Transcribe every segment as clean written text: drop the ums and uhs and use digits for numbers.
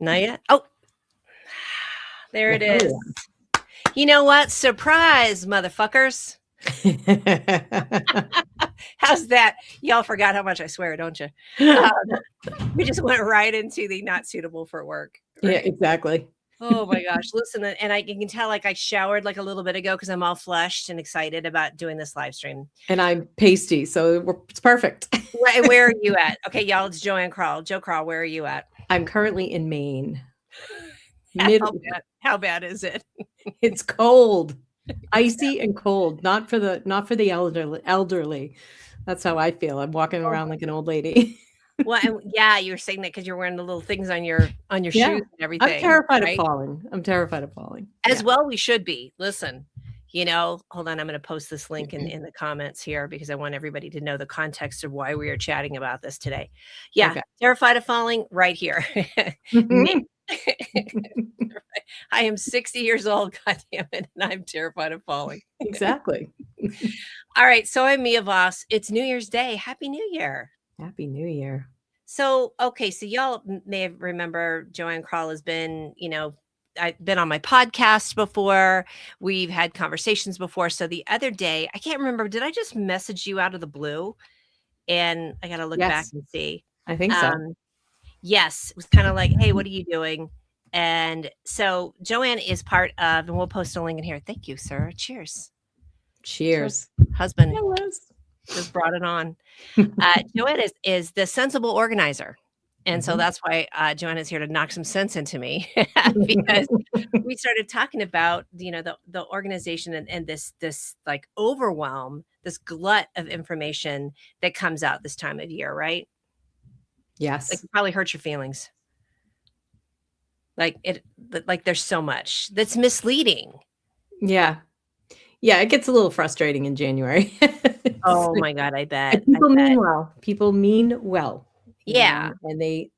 Not yet? Oh, there it Yeah. is. You know what? Surprise, motherfuckers. How's that? Y'all forgot how much I swear, don't you? We just went right into the not suitable for work. Yeah, Right? exactly. Oh my gosh. Listen, and I can tell like I showered like a little bit ago because I'm all flushed and excited about doing this live stream. And I'm pasty, so it's perfect. Where are you at? Okay, y'all, it's JoAnn Krall. Jo Krall, where are you at? I'm currently in Maine. How bad is it? It's cold, icy and cold. Not for the elderly. That's how I feel. I'm walking around like an old lady. Well, and yeah, you were saying that because you're wearing the little things on your Yeah. shoes and everything. I'm terrified right? of falling. I'm terrified of falling. As Yeah. well, we should be. Listen, hold on. I'm going to post this link in the comments here because I want everybody to know the context of why we are chatting about this today. Yeah, Okay. terrified of falling right here. Me. I am 60 years old, God damn it, and I'm terrified of falling. Exactly. All right, so I'm Mia Voss. It's New Year's Day. Happy New Year. Happy New Year. So, okay, so y'all may remember JoAnn Krall has been, I've been on my podcast before. We've had conversations before. So the other day, I can't remember, did I just message you out of the blue? And I got to look back and see. I think so. Yes, it was kind of like, hey, what are you doing? And so JoAnn is part of, and we'll post a link in here. Thank you, sir. Cheers. Cheers. Husband just brought it on. JoAnn is the sensible organizer. And so that's why JoAnn is here to knock some sense into me because we started talking about, the organization and this like overwhelm, this glut of information that comes out this time of year, right? Yes. Like it probably hurts your feelings. Like there's so much that's misleading. Yeah. Yeah, it gets a little frustrating in January. Oh my God, I bet. People mean well. People mean well. Yeah. And they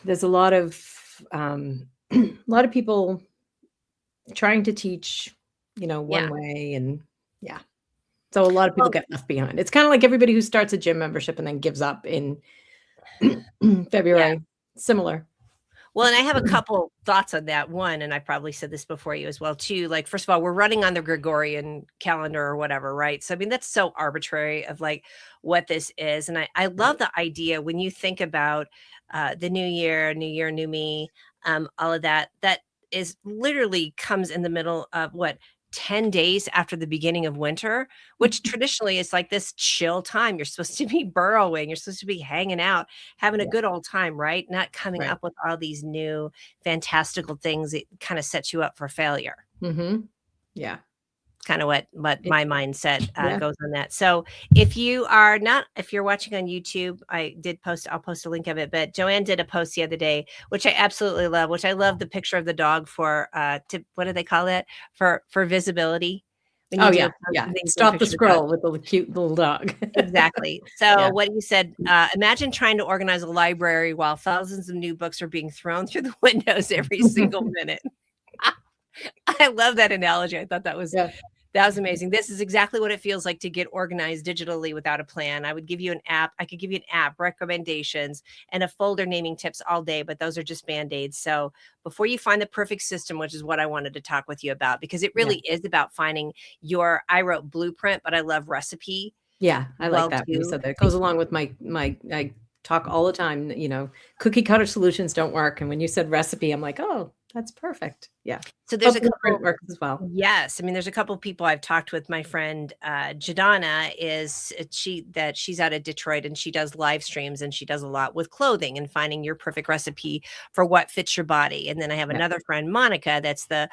there's a lot of people trying to teach, one way, and so a lot of people get left behind. It's kind of like everybody who starts a gym membership and then gives up in February. Yeah. Similar. Well, and I have a couple thoughts on that. One, and I probably said this before you as well, too. Like, first of all, we're running on the Gregorian calendar or whatever, right? So, I mean, that's so arbitrary of like what this is. And I love the idea when you think about the new year, new me, all of that is literally comes in the middle of 10 days after the beginning of winter, which traditionally is like this chill time. You're supposed to be burrowing. You're supposed to be hanging out, having a good old time, right? Not coming up with all these new fantastical things. It kind of sets you up for failure. Mm-hmm. Yeah. Kind of what my mindset goes on that. So if you're watching on YouTube, I'll post a link of it, but JoAnn did a post the other day, which I absolutely love, which I love the picture of the dog for, what do they call it? For visibility. Yeah. Stop the scroll with the cute little dog. Exactly. So what you said, imagine trying to organize a library while thousands of new books are being thrown through the windows every single minute. I love that analogy. I thought that was amazing. This is exactly what it feels like to get organized digitally without a plan. I would give you an app. I could give you an app, recommendations, and a folder naming tips all day, but those are just Band-Aids. So before you find the perfect system, which is what I wanted to talk with you about, because it really is about finding I wrote blueprint, but I love recipe. Yeah, I like that. You said that. It goes along with my I talk all the time, cookie cutter solutions don't work. And when you said recipe, I'm like, oh, that's perfect. Yeah. So there's a couple works as well. Yes. I mean, there's a couple of people I've talked with. My friend Jadana she's out of Detroit and she does live streams and she does a lot with clothing and finding your perfect recipe for what fits your body. And then I have another friend, Monica, that's the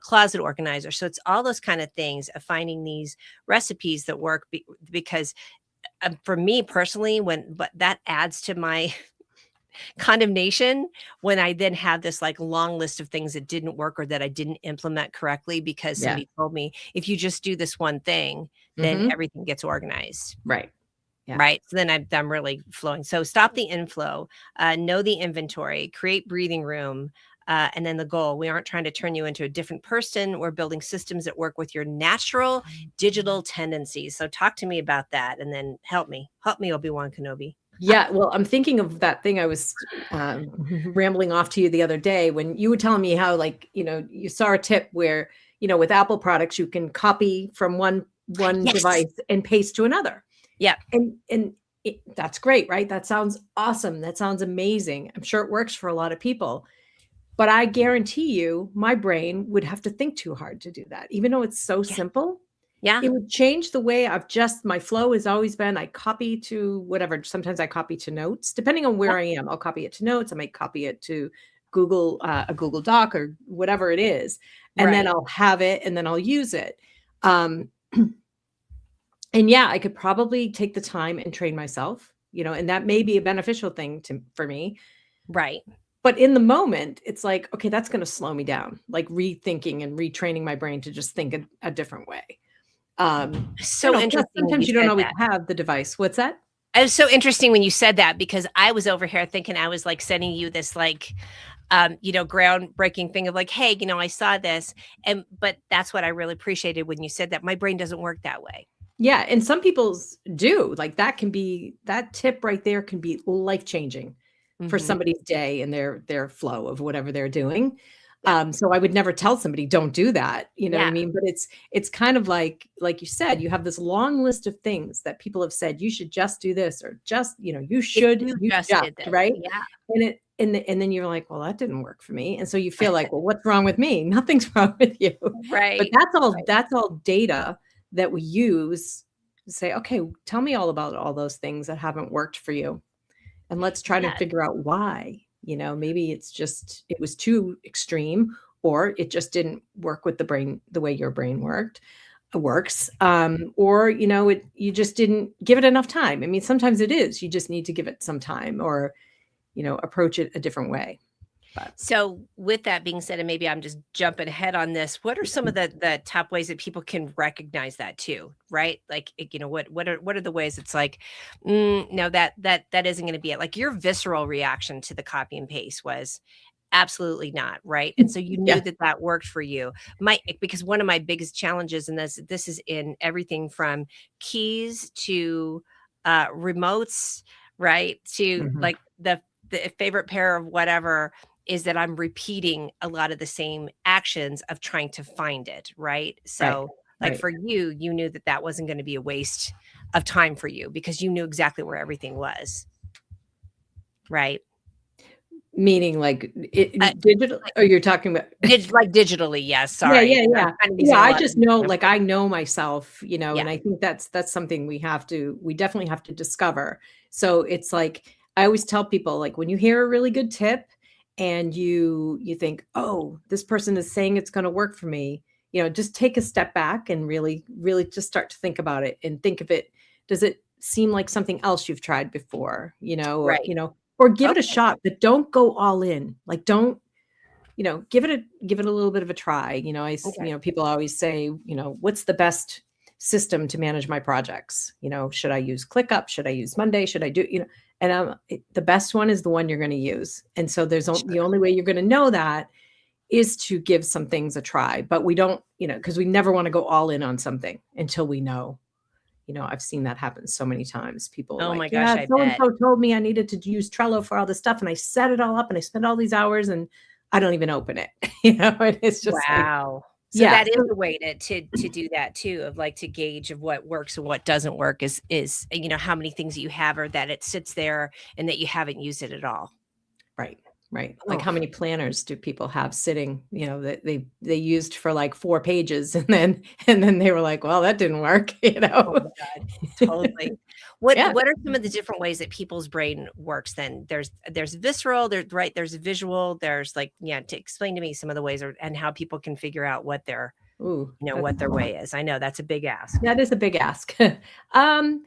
closet organizer. So it's all those kind of things of finding these recipes that work because for me personally, but that adds to my condemnation when I then have this like long list of things that didn't work or that I didn't implement correctly because somebody told me if you just do this one thing, then everything gets organized. Right. Yeah. Right. So then I'm really flowing. So stop the inflow, know the inventory, create breathing room. And then the goal, we aren't trying to turn you into a different person. We're building systems that work with your natural digital tendencies. So talk to me about that and then help me, Obi-Wan Kenobi. Yeah, well, I'm thinking of that thing I was rambling off to you the other day when you were telling me how, like, you saw a tip where, with Apple products, you can copy from one Yes. device and paste to another. Yep. And that's great, right? That sounds awesome. That sounds amazing. I'm sure it works for a lot of people. But I guarantee you, my brain would have to think too hard to do that. Even though it's so Yeah. simple, Yeah. it would change the way my flow has always been, I copy to whatever. Sometimes I copy to notes, depending on where Yep. I am. I'll copy it to notes. I might copy it to Google, a Google Doc or whatever it is. And then Right. I'll have it and then I'll use it. Um, and yeah, I could probably take the time and train myself, and that may be a beneficial thing for me. Right. But in the moment, it's like, okay, that's going to slow me down, like rethinking and retraining my brain to just think a different way. So Plus interesting when sometimes you you don't said always that. have the device. What's that? It was so interesting when you said that because I was over here thinking I was like sending you this like groundbreaking thing of like, hey, I saw this. But that's what I really appreciated when you said that. My brain doesn't work that way. Yeah, and some people's do. Like that tip right there can be life-changing for Hmm. somebody's day and their flow of whatever they're doing. Yeah. So I would never tell somebody, "Don't do that," you know what I Yeah. mean? But it's kind of like you said, you have this long list of things that people have said, "You should just do this," or just, If you you just just, did this. right? Yeah. And then you're like, "Well, that didn't work for me." And so you feel like, "Well, what's wrong with me?" Nothing's wrong with you. But Right. Right. that's all data that we use to say, "Okay, tell me all about all those things that haven't worked for you, and let's try to Yeah. figure out why." Maybe it was too extreme, or it just didn't work with the brain the way your brain works. Or, you just didn't give it enough time. I mean, sometimes it is. You just need to give it some time or, approach it a different way. But So, with that being said, and maybe I'm just jumping ahead on this, what are some of the top ways that people can recognize that too? Right? Like, what are the ways it's like, no, that isn't going to be it. Like your visceral reaction to the copy and paste was absolutely not, right? And so you knew yeah. that that worked for you. My because one of my biggest challenges in this is in everything from keys to remotes, right? To Mhm. like the favorite pair of whatever is that I'm repeating a lot of the same actions of trying to find it, right? Right. So like Right. for you, you knew that that wasn't going to be a waste of time for you because you knew exactly where everything was, right? Meaning like Uh, digital, or you're talking about Like digitally, yes, Yeah, sorry. yeah, I'm yeah. kind of Yeah, using a I lot of just know, like, examples. I know myself, Yeah, and I think that's something we definitely have to discover. So it's like, I always tell people, like, when you hear a really good tip and you think, "Oh, this person is saying it's gonna work for me," just take a step back and really, really just start to think about it and think of it. Does it seem like something else you've tried before? right. Or give it a Okay, shot, but don't go all in. Like, don't give it a little bit of a try. okay. People always say, what's the best system to manage my projects? Should I use ClickUp? Should I use Monday? Should I do, and the best one is the one you're going to use. And so the Sure. only way you're going to know that is to give some things a try, but we don't, because we never want to go all in on something until we know. I've seen that happen so many times. People are Oh my like, gosh, yeah, I so and bet. so told me I needed to use Trello for all this stuff, and I set it all up, and I spent all these hours, and I don't even open it. And it's just like, Wow. So yeah, that is so a way to do that too, of like to gauge of what works and what doesn't work is how many things that you have or that it sits there and that you haven't used it at all. right, right. Like, Oh, how many planners do people have sitting, that they used for like 4 pages, and then they were like, well, that didn't work, oh my God. Totally. Yeah. What are some of the different ways that people's brain works then? There's visceral, there's visual, there's like, yeah, to explain to me some of the ways and how people can figure out Ooh, what their way is. I know that's a big ask. that is a big ask. Um,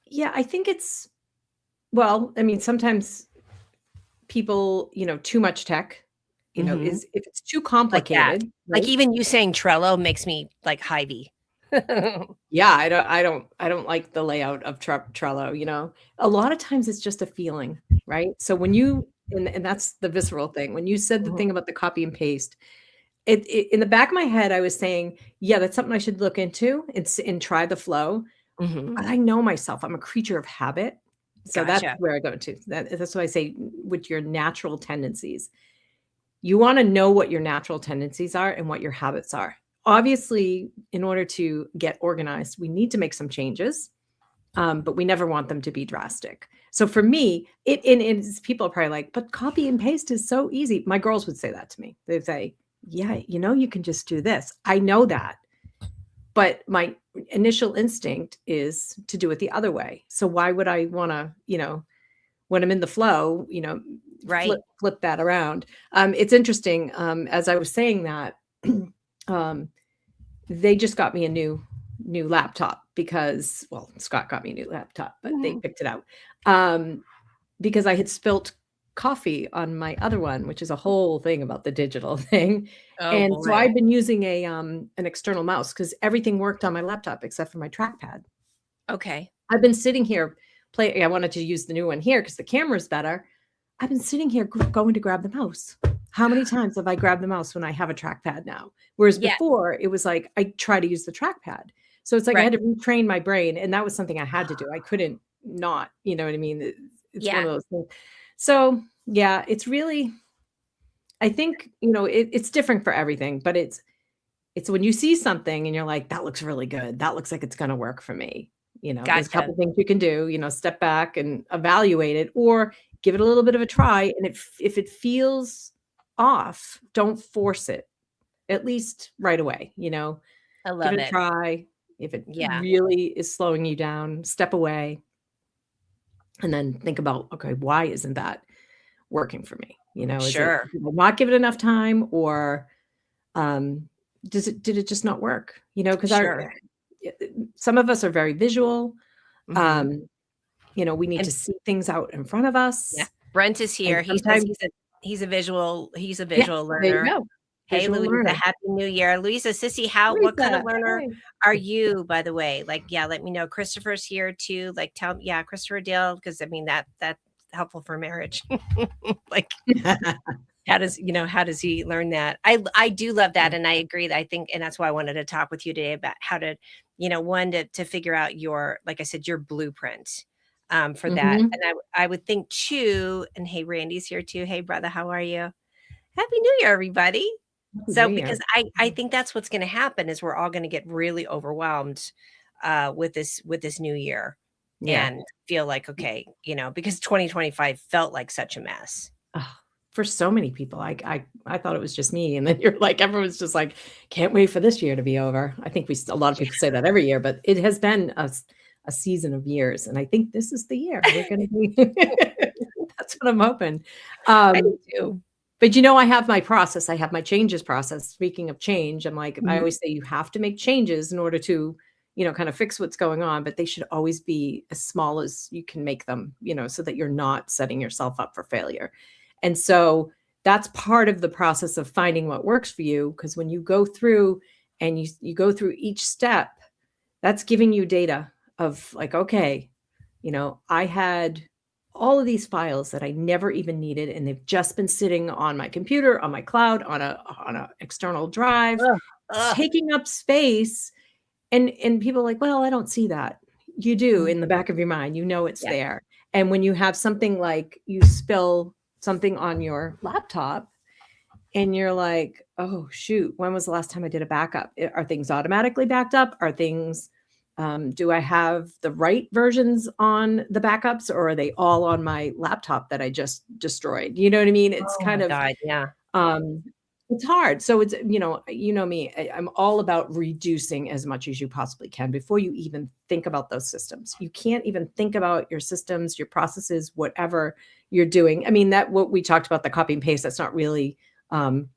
yeah, I think well, I mean, sometimes people, too much tech, Mhm. is if it's too Like that. complicated, Like right? even you saying Trello makes me like Hyvee. Yeah, I don't like the layout of Trello, A lot of times it's just a feeling, right? So when you and that's the visceral thing. When you said the Mhm, thing about the copy and paste, in the back of my head, I was saying, "Yeah, that's something I should look into and try the flow." mhm. But I know myself. I'm a creature of habit. So that's Gotcha. where I go to. That's why I say with your natural tendencies. You wanna know what your natural tendencies are and what your habits are. Obviously, in order to get organized, we need to make some changes, but we never want them to be drastic. So for me, it's people are probably like, "But copy and paste is so easy." My girls would say that to me. They'd say, "Yeah, you can just do this." I know that, but my initial instinct is to do it the other way. So why would I wanna, when I'm in the flow, Right. flip that around. It's interesting. As I was saying that, um, they just got me a new laptop because, well, Scott got me a new laptop, but they Mhm. picked it out because I had spilt coffee on my other one, which is a whole thing about the digital thing. Oh And so boy. I've been using an external mouse because everything worked on my laptop except for my trackpad. Okay. I've been sitting here I wanted to use the new one here because the camera's better. I've been sitting here going to grab the mouse. How many times have I grabbed the mouse when I have a trackpad now? Whereas Yeah. before, it was like I try to use the trackpad. So it's like I Right. had to retrain my brain, and that was something I had to do. I couldn't not, you know what I mean? It's one Yeah. of those things. So, yeah, it's really I think, it's different for everything, but it's when you see something and you're like, "That looks really good. That looks like it's gonna work for me." There's a Gotcha. couple things you can do, step back and evaluate it or give it a little bit of a try, and if it feels off, don't force it, at least right away, I give love it a it. try. If it Yeah. really is slowing you down, step away and then think about, "Okay, why isn't that working for me?" Is it Sure. did I not give it enough time or, um, did it just not work? Because Sure. some of us are very visual. Mhm. Um, we need And to see things out in front of yeah, us, Brent is and here. He says sometimes he's a yeah, visual there you learner. go. Hey, Visual Louisa, learner. happy New Year. Louisa, sissy, how what kind of Teresa, learner hey. are you, by the way? Like, yeah, let me know. Christopher's here too. Like, yeah, Christopher Dale, because I mean that's helpful for marriage. Like, how does he learn that? I do love that, and I agree that I think, and that's why I wanted to talk with you today about how to, one to figure out your, like I said, your blueprint for that. Mhm. And I would think too, and hey, Randy's here too. Hey, brother, how are you? Happy New Year, everybody. Happy New So Year. because I think that's what's going to happen is we're all going to get really overwhelmed with this new year Yeah. and feel like okay, because 2025 felt like such a mess. Ugh, for so many people, I thought it was just me, and then you're like everyone's just like, "Can't wait for this year to be over." I think a lot of Yeah. people say that every year, but it has been a season of years, and I think this is the year we're gonna be that's what I'm hoping. I do Um, too. but, I have my process, I have my changes process. Speaking of change, I Mhm. always say you have to make changes in order to, kind of fix what's going on, but they should always be as small as you can make them, so that you're not setting yourself up for failure. And so that's part of the process of finding what works for you, because when you go through and you go through each step, that's giving you data of like, okay, I had all of these files that I never even needed, and they've just been sitting on my computer, on my cloud, on a external drive, Ugh, ugh. taking up space. And people are like, well, I don't see that. You do Mhm. in the back of your mind, it's Yeah. there. And when you have something like you spill something on your laptop and you're like, "Oh, shoot, when was the last time I did a backup? Are things automatically backed up? Are things do I have the right versions on the backups, or are they all on my laptop that I just destroyed?" You know what I mean? It's Oh kind my of, god, yeah. um it's hard. So it's, me, I'm all about reducing as much as you possibly can before you even think about those systems. You can't even think about your systems, your processes, whatever you're doing. I mean, that what we talked about, the copy and paste, um,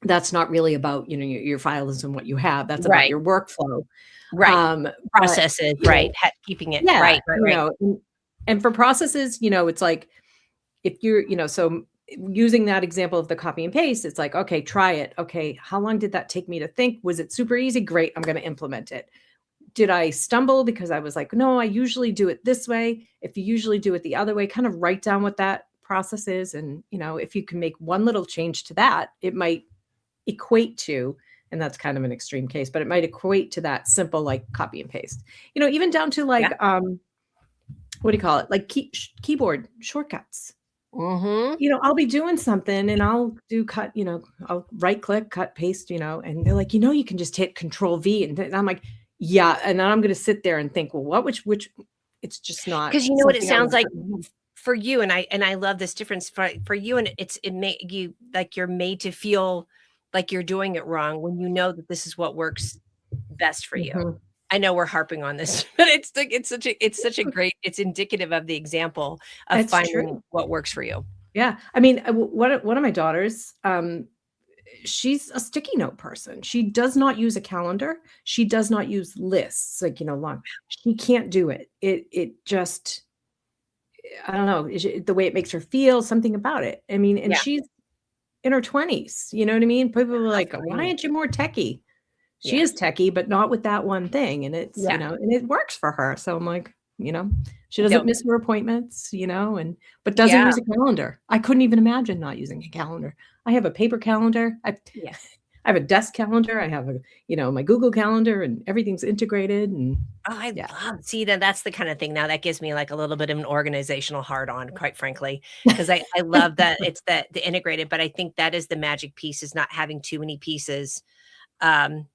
that's not really about, your files and what you have. That's about Right, your workflow. right. Um, but, Processes, right, keeping it yeah, right, right, right. and for processes, it's like if you're, so using that example of the copy and paste, it's like, okay, try it. Okay, how long did that take me to think? Was it super easy? Great, I'm going to implement it. Did I stumble because I was like, no, I usually do it this way. If you usually do it the other way, kind of write down what that process is. And, if you can make one little change to that, it might equate to, and that's kind of an extreme case, but it might equate to that simple like copy and paste. Even down to Yeah. like what do you call it? Like keyboard shortcuts. Mhm. I'll be doing something and I'll do cut, I'll right click, cut, paste, and they're like, you can just hit control V. And I'm like, yeah. And then I'm going to sit there and think, well, which, it's just not 'Cause you know what it something I sounds want like to. for you, and I love this difference for you, and it may you like, you're made to feel like you're doing it wrong when you know that this is what works best for you. Mhm. I know we're harping on this, but it's like it's such a great it's indicative of the example of It's finding true. what works for you. Yeah. I mean, one of my daughters, she's a sticky note person. She does not use a calendar. She does not use lists, like, long. She can't do it. It just, I don't know, the way it makes her feel, something about it. I mean, and Yeah, she's in her 20s, you know what I mean? People were how like, "Why funny. aren't you more techie?" She Yeah, is techie, but not with that one thing, and yeah. and it works for her, so I'm like, she doesn't Don't miss her appointments, and but doesn't yeah, use a calendar. I couldn't even imagine not using a calendar. I have a paper calendar. yeah. I have a desk calendar. I have my Google Calendar, and everything's integrated, and Oh, I yeah. love see, that's the kinda thing now that gives me, like, a little bit of an organizational hard on, quite frankly, because I love that it's the integrated, but I think that is the magic piece is not having too many pieces, um,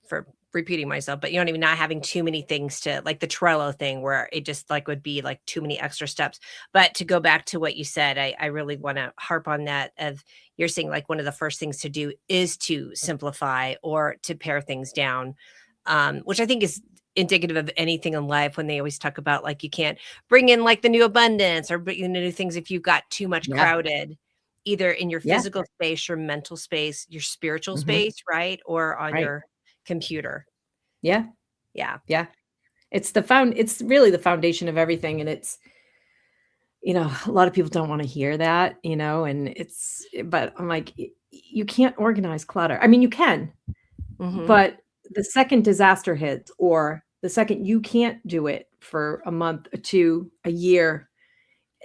for repeating myself, but you know what I mean, not having too many things to like the Trello thing where it just, like, would be, like, too many extra steps. But to go back to what you said, I really wanna harp on that of you're saying, like, one of the first things to do is to simplify or to pare things down, which I think is indicative of anything in life when they always talk about, like, you can't bring in, like, the new abundance or bring in the new things if you've got too much Yeah. crowded, either in your Yeah. physical space, your mental space, your spiritual Mhm. space, right? Or on Right. your computer. Yeah. Yeah. Yeah. It's really the foundation of everything, and a lot of people don't wanna hear that, and but I'm like, You can't organize clutter." I mean, you can, Mhm. but the second disaster hits, or the second you can't do it for a month, or 2, a year,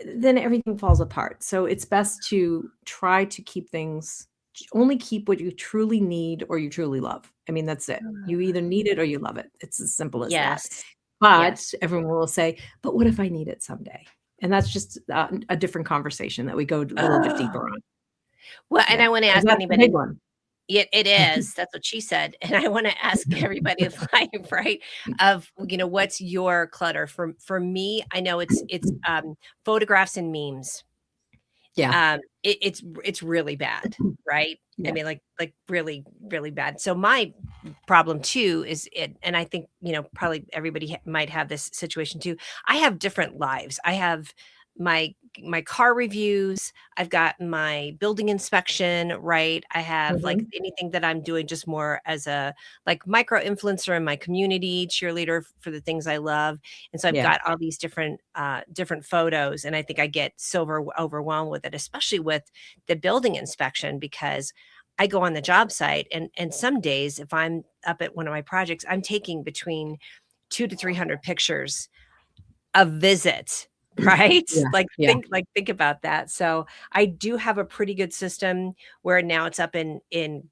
then everything falls apart. So it's best to try to keep things only keep what you truly need or you truly love. I mean, that's it. You either need it or you love it. It's as simple as that. Yes. But Yes. everyone will say, "But what if I need it someday?" And that's just a different conversation that we go a little bit deeper Oh. on. Well, and Yeah, I wanna because ask that's the big anybody one. it is, that's what she said, and I wanna ask everybody live, right, of, what's your clutter? For me, I know it's, photographs and memes. Yeah. It's really bad, right? I Yeah. mean, like, really, really bad. So my problem too is it and I think, probably everybody might have this situation too. I have different lives. I have my car reviews, I've got my building inspection, right? I have like Mhm. anything that I'm doing just more as a like micro influencer in my community, cheerleader for the things I love. And so I've Yeah. got all these different photos and I think I get so overwhelmed with it, especially with the building inspection because I go on the job site and some days if I'm up at one of my projects, I'm taking between 2 to 300 pictures a visit, right? Yeah. Like, Yeah. think about that. So, I do have a pretty good system where now it's up in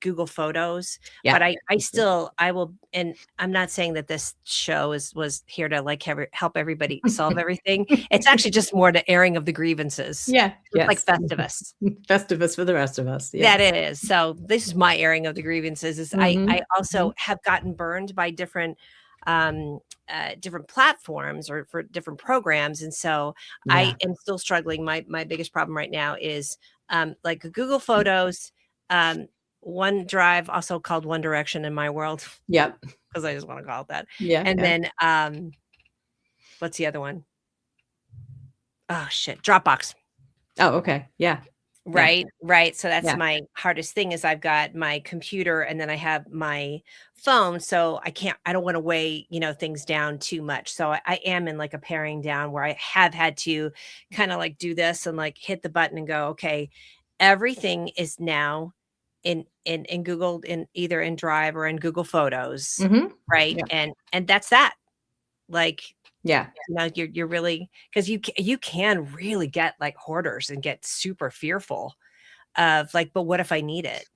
Google Photos, but Yeah. I still I will and I'm not saying that this show was here to, like, help everybody solve everything. It's actually just more the airing of the grievances. Yeah. It's like Yes. Festivus. Festivus for the rest of us. That Yes. is. So, this is my airing of the grievances is I Mhm. also Mhm. have gotten burned by um, different platforms or for different programs, and so I Yeah. am still struggling. My biggest problem right now is, like Google Photos, um, OneDrive, also called One Direction in my world, Yep. because I just wanna call it that, Yeah. and Yeah. then, what's the other one? Oh, shit, Dropbox. Oh, okay. Yeah. Yeah. Right, right, so that's Yeah. my hardest thing is I've got my computer and then I have my phone, so I don't wanna weigh, things down too much, so I am in, like, a paring down where I have had to kinda, like, do this and, like, hit the button and go, "Okay, everything is now in Google in either in Drive or in Google Photos," Mhm. right? Yeah. And that's that, like, Yeah. you're really 'cause you can really get, like, hoarders and get super fearful of, like, "But what if I need it?"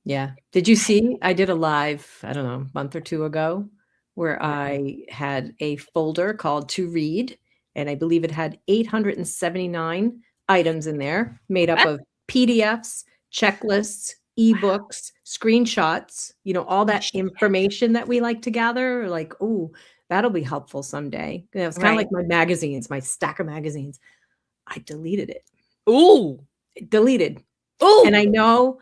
Yeah. Did you see I did a live, I don't know, month or 2 ago, where I had a folder called "To Read," and I believe it had 879 items in there, made up of PDFs, checklists, ebooks, screenshots, all that information that we like to gather. Like, oh, that'll be helpful someday. It's kind of like my magazines, my stack of magazines. I deleted it. Ooh. Deleted. Ooh. And I know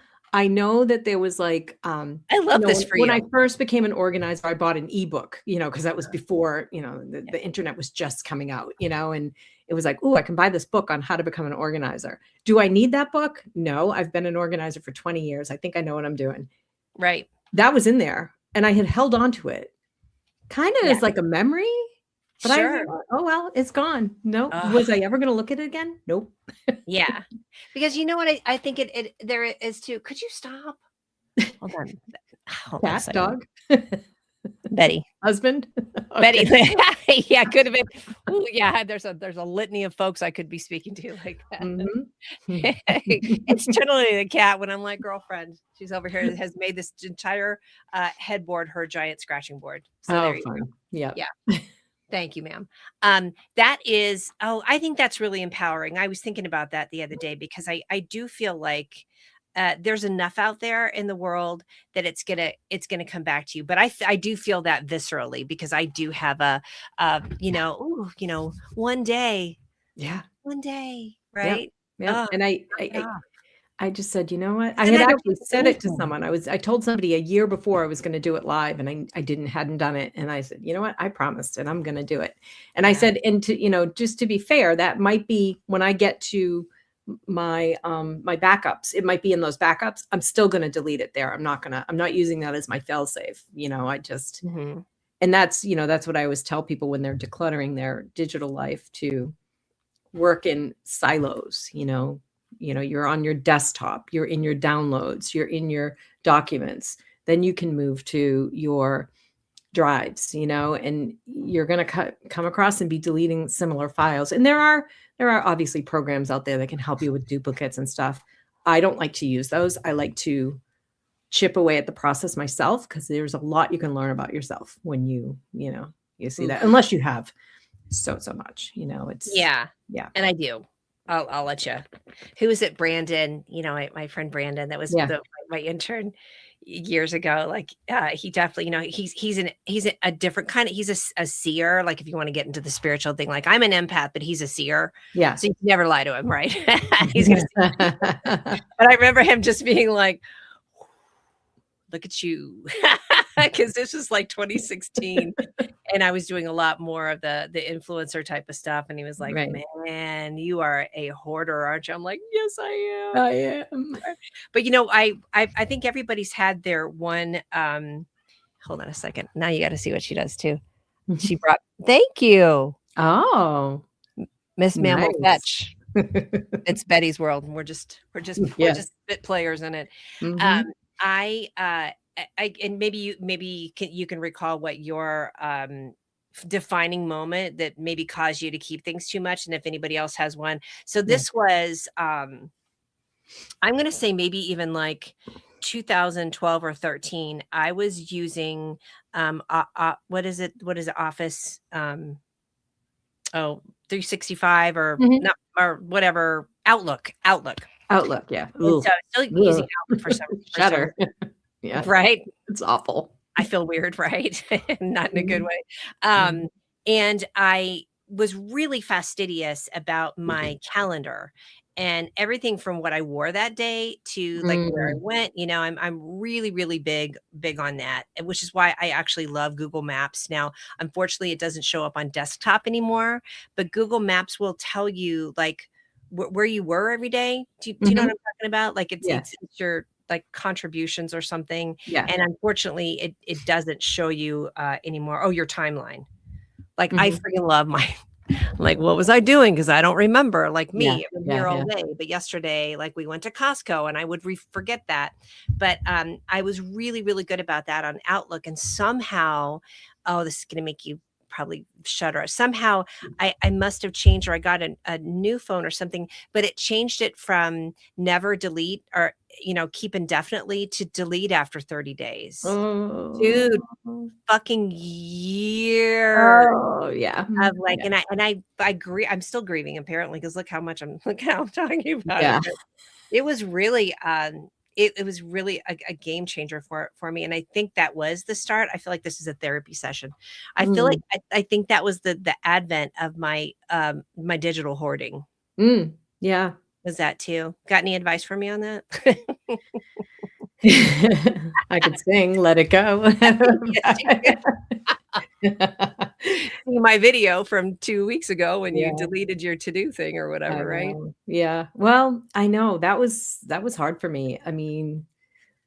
that there was like, I love this for when you. I first became an organizer, I bought an ebook, because that was before, the internet was just coming out, and it was like, oh, I can buy this book on how to become an organizer. Do I need that book? No, I've been an organizer for 20 years. I think I know what I'm doing. Right. That was in there and I had held on to it. Kind of as like a memory. But sure. I thought, oh, well, it's gone. No. Was I ever going to look at it again? Nope. Yeah. Because you know what I think it there is too. Could you stop? Hold on. Cat, dog, Betty, husband, Betty. Yeah, could have been. Ooh, yeah, there's a litany of folks I could be speaking to like that. It's generally the cat when I'm like, girlfriend, she's over here has made this entire headboard her giant scratching board. So there you go. Yeah. Thank you, ma'am. That is, I think that's really empowering. I was thinking about that the other day because I do feel like there's enough out there in the world that it's gonna come back to you. But I do feel that viscerally because I do have one day. Yeah. One day. Right. Yeah. Oh, And I just said, you know what? I had actually said it to someone. I told somebody a year before I was going to do it live and I hadn't done it. And I said, you know what? I promised and I'm going to do it. And I said, and to, just to be fair, that might be when I get to my backups, it might be in those backups. I'm still going to delete it there. I'm not using that as my fail safe. I just, and that's what I always tell people when they're decluttering their digital life to work in silos, you're on your desktop, you're in your downloads, you're in your documents, then you can move to your drives, and you're going to come across and be deleting similar files. And there are obviously programs out there that can help you with duplicates and stuff. I don't like to use those. I like to chip away at the process myself because there's a lot you can learn about yourself when you see that, unless you have so much, it's yeah. And I do. I'll let you. Who is it? Brandon, my friend Brandon, that was my intern years ago. Like, he definitely, he's a different kind of, he's a seer. Like if you want to get into the spiritual thing, like I'm an empath, but he's a seer. Yeah. So you can never lie to him. Right. He's going to, but I remember him just being like, look at you. Because this was like 2016 and I was doing a lot more of the influencer type of stuff. And he was like, man, you are a hoarder, aren't you? I'm like, yes, I am. I am. But I think everybody's had their one, hold on a second. Now you got to see what she does too. She brought, thank you. Oh, Miss Mammal Fetch. It's Betty's world. And we're just bit players in it. And maybe you can recall what your defining moment that maybe caused you to keep things too much, and if anybody else has one. So this was I'm going to say maybe even like 2012 or 13. I was using what is it Office 365 or not or whatever Outlook, yeah. So I was still using Outlook for some Shutter. Yeah. Right. It's awful. I feel weird, right? Not in a good way. And I was really fastidious about my calendar and everything from what I wore that day to like where I went. I'm really, really big on that, which is why I actually love Google Maps. Now, unfortunately, it doesn't show up on desktop anymore, but Google Maps will tell you like where you were every day. Do you know what I'm talking about? Like it's your like contributions or something. Yeah. And unfortunately it doesn't show you anymore. Oh, your timeline. Like I freaking love like, what was I doing? Cause I don't remember like me here all day, but yesterday, like we went to Costco and I would forget that. But I was really, really good about that on Outlook and somehow, this is going to make you probably shudder. Somehow I must have changed, or I got a new phone or something, but it changed it from never delete, or, keep indefinitely, to delete after 30 days. Oh. Dude, fucking years Oh, yeah. of, like, Yeah. I'm still grieving apparently, because look how I'm talking about it, Yeah. but it was really, it was really a game changer for me, and I think that was the start. I feel like this is a therapy session. I feel like Mm. I think that was the advent of my digital hoarding. Mm. Yeah. Was that too? Got any advice for me on that? I could sing "Let It Go." Yes, you can. See my video from 2 weeks ago when you Yeah, deleted your to-do thing or I whatever, right? know. Yeah. Well, I know that was hard for me. I mean,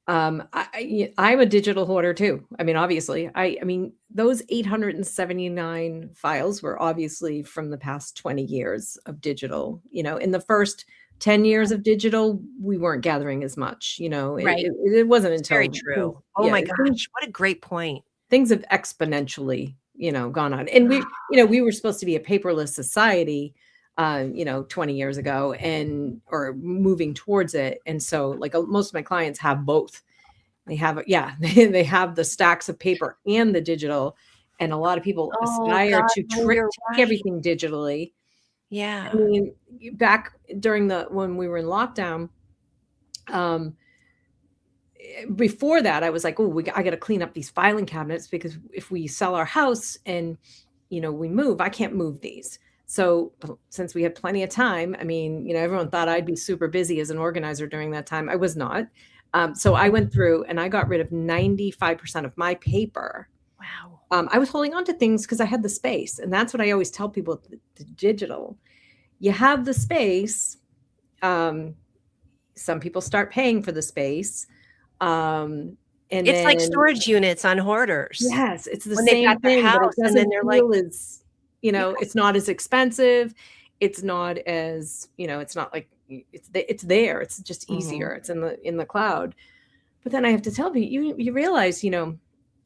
I'm a digital hoarder too. I mean, obviously, I mean, those 879 files were obviously from the past 20 years of digital. In the first 10 years of digital, we weren't gathering as much. Right. It wasn't It's very until things, true. Oh yeah, my things gosh, what a great point. things have exponentially, gone on. And we were supposed to be a paperless society, 20 years ago, and or moving towards it. And so, like, most of my clients have both. They have, yeah, they have the stacks of paper and the digital, and a lot of people Oh aspire god, to no, you're take right. everything digitally. I Yeah. mean, back during when we were in lockdown, um, before that, I was like, "Oh, I got to clean up these filing cabinets, because if we sell our house and we move, I can't move these." So since we had plenty of time, I mean, everyone thought I'd be super busy as an organizer during that time. I was not. So I went through and I got rid of 95% of my paper. Wow. I was holding on to things because I had the space, and that's what I always tell people: the digital, you have the space. Um, some people start paying for the space. Um, and It's like then storage units on hoarders yes, it's the when they've same got their thing, but it house and then doesn't they're like, feel as, "Yeah." it's not as expensive. It's not as, it's not like it's there. It's just Mhm. easier. It's in the cloud. But then I have to tell you, you realize,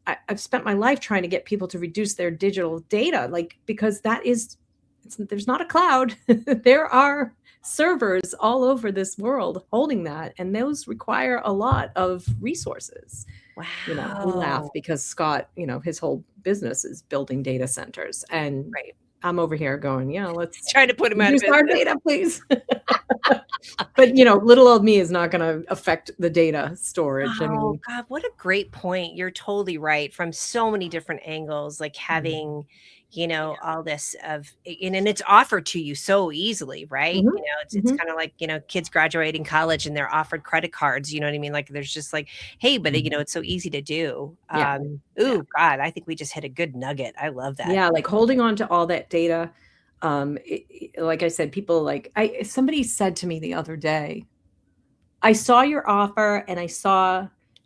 I've spent my life trying to get people to reduce their digital data, like, because there's not a cloud. There are servers all over this world holding that, and those require a lot of resources. We laugh Wow. because Scott, his whole business is building data centers, and Right. I'm over here going, "Yeah, let's Trying to put 'em out of reduce our business. data, please." But, little old me is not gonna affect the data storage. I Oh mean, god, what a great point. You're totally right from so many different angles, like mhm, having, all this and it's offered to you so easily, right? mhm, It's mhm, kind of like, kids graduating college and they're offered credit cards, you know what I mean? Like there's just like, hey, but mhm. it's so easy to do. Yeah, yeah. Ooh, God, I think we just hit a good nugget. I love that. Yeah, like, holding on to all that data, like I said, people, like, somebody said to me the other day, "I saw your offer and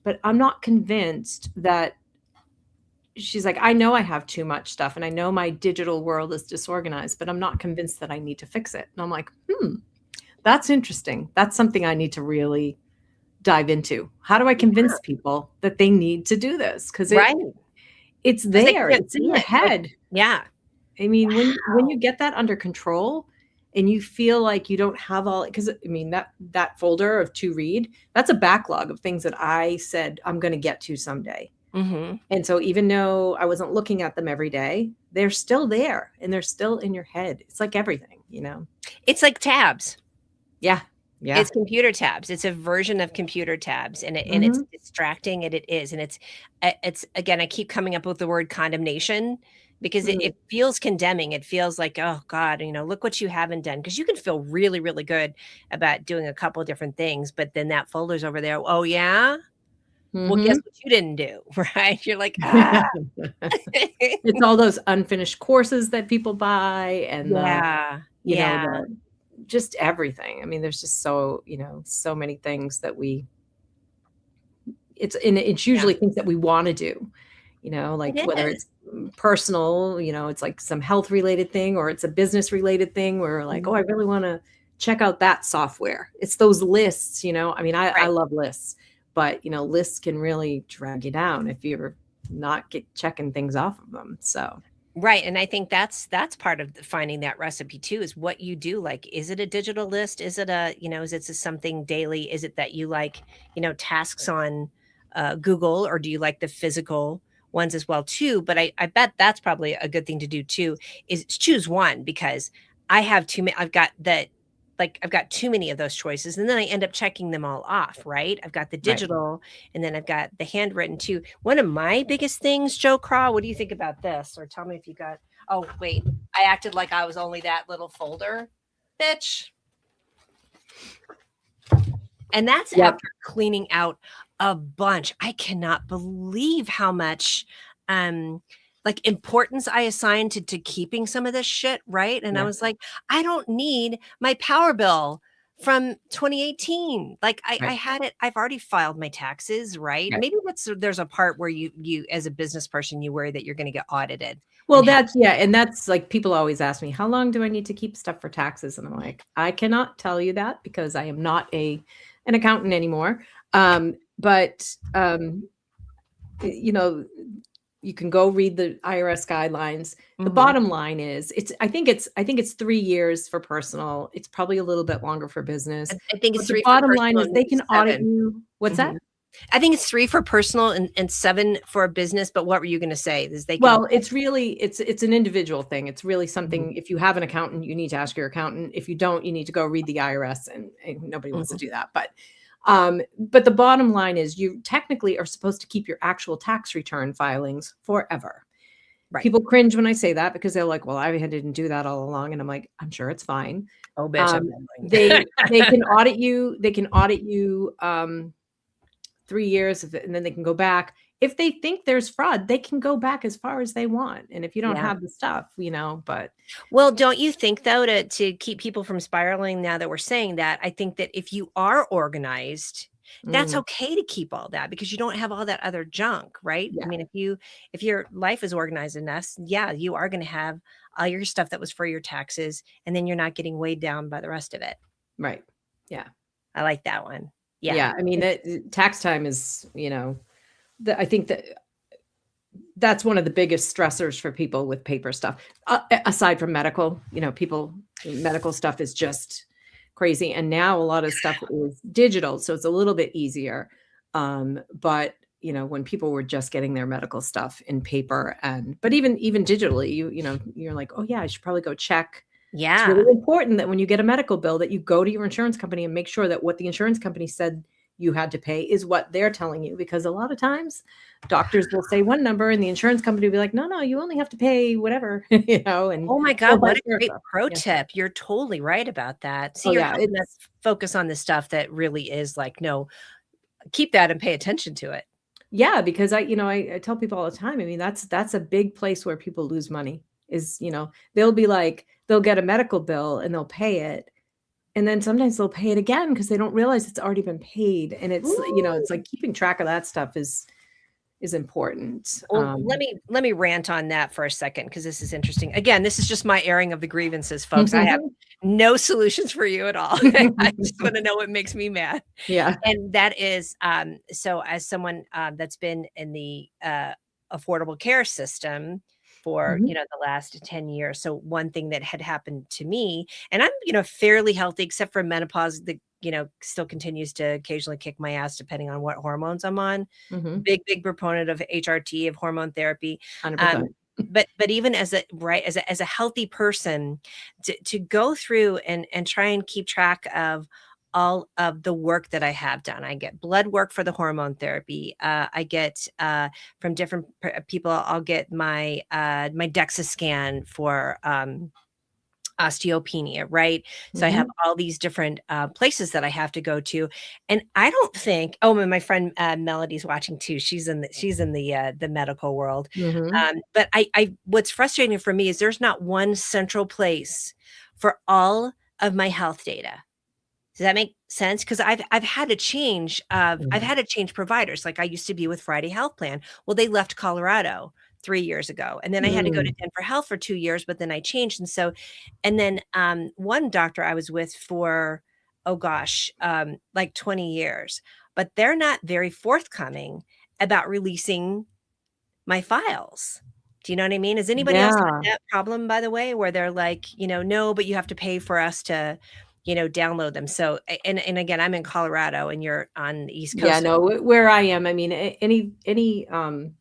but I'm not convinced that." She's like, "I know I have too much stuff, and I know my digital world is disorganized, but I'm not convinced that I need to fix it." And I'm like, "Hmm, that's interesting. That's something I need to really dive into. How do I Yeah, convince people that they need to do this? Because right. it's Because they there, can't it's in see your it. Like, head." yeah. I mean, when you Wow. get that under control and you feel like you don't have all, because I mean, that folder of to read, that's a backlog of things that I said I'm gonna get to someday. Mhm. And so even though I wasn't looking at them every day, they're still there and they're still in your head. It's like everything. It's like tabs. Yeah. Yeah. It's computer tabs. It's a version of computer tabs, and it's Mhm. distracting, and it is, and it's again, I keep coming up with the word condemnation because it Mm. feels condemning. It feels like, "Oh god, look what you haven't done." Because you can feel really, really good about doing a couple of different things, but then that folder's over there, "Oh, yeah? Well, guess Mhm. what you didn't do," right? You're like, "Ah." It's all those unfinished courses that people buy, and Yeah, yeah, the just everything. I mean, there's just so many things that it's yeah. usually things that we wanna do, like, It whether is. it's, personal, it's like some health related thing, or it's a business related thing where we're like, "Oh, I Mhm. really wanna check out that software." It's those lists. I mean, I Right. love lists, but, lists can really drag you down if you're not checking things off of them, so Right, and I think that's part of finding that recipe too, is what you do. Like, is it a digital list? Is it a, is it just something daily? Is it that you like, tasks on Google, or do you like the physical ones as well too? But I bet that's probably a good thing to do too, is choose one, because I have too many. I've got too many of those choices, and then I end up checking them all off, right? I've got the Right. digital, and then I've got the handwritten too. One of my biggest things, Joe Craw, what do you think about this? Or tell me if you got, oh, wait, I acted like I was only that little folder, bitch. And that's Yep. after cleaning out a bunch. I cannot believe how much like importance I assigned to keeping some of this shit, right? And I Yeah. was like, I don't need my power bill from 2018. Like I Right. had it, I've already filed my taxes, right? Right. Maybe there's a part where you as a business person, you worry that you're going to get audited Well, and have. that's yeah, and that's like people always ask me, "How long do I need to keep stuff for taxes?" And I'm like, "I cannot tell you that because I am not an accountant anymore." But you know, you can go read the IRS guidelines. The Mhm. bottom line is I think it's 3 years for personal. It's probably a little bit longer for business. I think it's But the 3 for bottom line personal is and they maybe can audit 7. you. What's that? Mhm. I think it's 3 for personal and 7 for a business, but what were you gonna say? Is they can. Well, it's an individual thing. It's really Mhm, something if you have an accountant, you need to ask your accountant. If you don't, you need to go read the IRS and nobody wants to mhm, do that. But the bottom line is you technically are supposed to keep your actual tax return filings forever. right. People cringe when I say that because they're like, "Well, I didn't do that all along." And I'm like, "I'm sure it's fine." Oh, bitch, I've been They doing. can audit you. They can audit you 3 years of it, and then they can go back. If they think there's fraud, they can go back as far as they want, and if you don't Yeah. have the stuff, but Well, don't you think though, to keep people from spiraling, now that we're saying that, I think that if you are organized, that's mm, okay to keep all that because you don't have all that other junk, right? I yeah, mean, if your life is organized enough, yeah, you are gonna have all your stuff that was for your taxes, and then you're not getting weighed down by the rest of it. right. Yeah. I like that one. Yeah. Yeah, I mean, that tax time is, I think that's one of the biggest stressors for people with paper stuff. Aside from medical, people medical stuff is just crazy, and now a lot of stuff is digital, so it's a little bit easier. But, when people were just getting their medical stuff in paper but even digitally, you're like, "Oh, yeah, I should probably go check." It's Yeah. really important that when you get a medical bill that you go to your insurance company and make sure that what the insurance company said you had to pay is what they're telling you, because a lot of times doctors will say one number and the insurance company will be like, "No, no, you only have to pay whatever," and Oh my or god, what vice a great versa. pro Yeah. tip. You're totally right about that. See, Oh, you're yeah, helping us focus on the stuff that really is like, no, keep that and pay attention to it. yeah, because I tell people all the time, I mean, that's a big place where people lose money is, they'll be like they'll get a medical bill and they'll pay it, and then sometimes they'll pay it again because they don't realize it's already been paid, and it's Ooh. like keeping track of that stuff is important. Well, let me rant on that for a second because this is interesting. Again, this is just my airing of the grievances, folks. I have no solutions for you at all. I just want to know what makes me mad. Yeah. And that is, so as someone that's been in the affordable care system for Mhm. the last 10 years, so one thing that had happened to me, and I'm fairly healthy except for menopause that still continues to occasionally kick my ass depending on what hormones I'm on. Mhm. Big proponent of HRT, of hormone therapy. um, 100%. but even as a right as a healthy person, to go through and try and keep track of all of the work that I have done. I get blood work for the hormone therapy. I get from different people. I'll get my DEXA scan for osteopenia, right? So I have Mhm. all these different places that I have to go to, and I don't think. Oh, and my friend Melody's watching too. She's in the medical world. Mhm. But I what's frustrating for me is there's not one central place for all of my health data. Does that make sense? Because I've had to change I've Yeah. had to change providers. Like I used to be with Friday Health Plan. Well, they left Colorado 3 years ago, and then I had to go to Mm. Denver Health for 2 years, but then I changed, and so and then, one doctor I was with for, oh gosh, like 20 years, but they're not very forthcoming about releasing my files. Do you know what I mean? Has anybody else Yeah. had that problem, by the way, where they're like, no, but you have to pay for us to, download them. So, and again, I'm in Colorado and you're on the East Yeah, Coast. no, where I am, I mean, any, um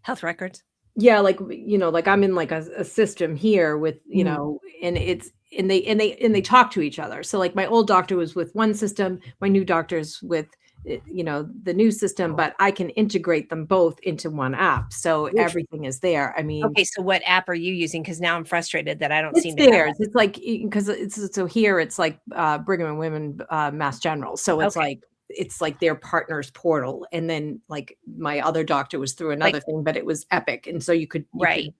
Health records. yeah, like, like I'm in like a system here with, Mhm. and it's and they talk to each other. So like my old doctor was with one system, my new doctor's with the new system, but I can integrate them both into one app. So Oof. everything is there. I mean, Okay, so what app are you using? Because now I'm frustrated that I don't it's seem to have theirs. It's like because it's so here it's like Brigham and Women Mass General. So that. Okay, it's like their partners portal. And then like my other doctor was through like another thing, but it was Epic. And so you could right.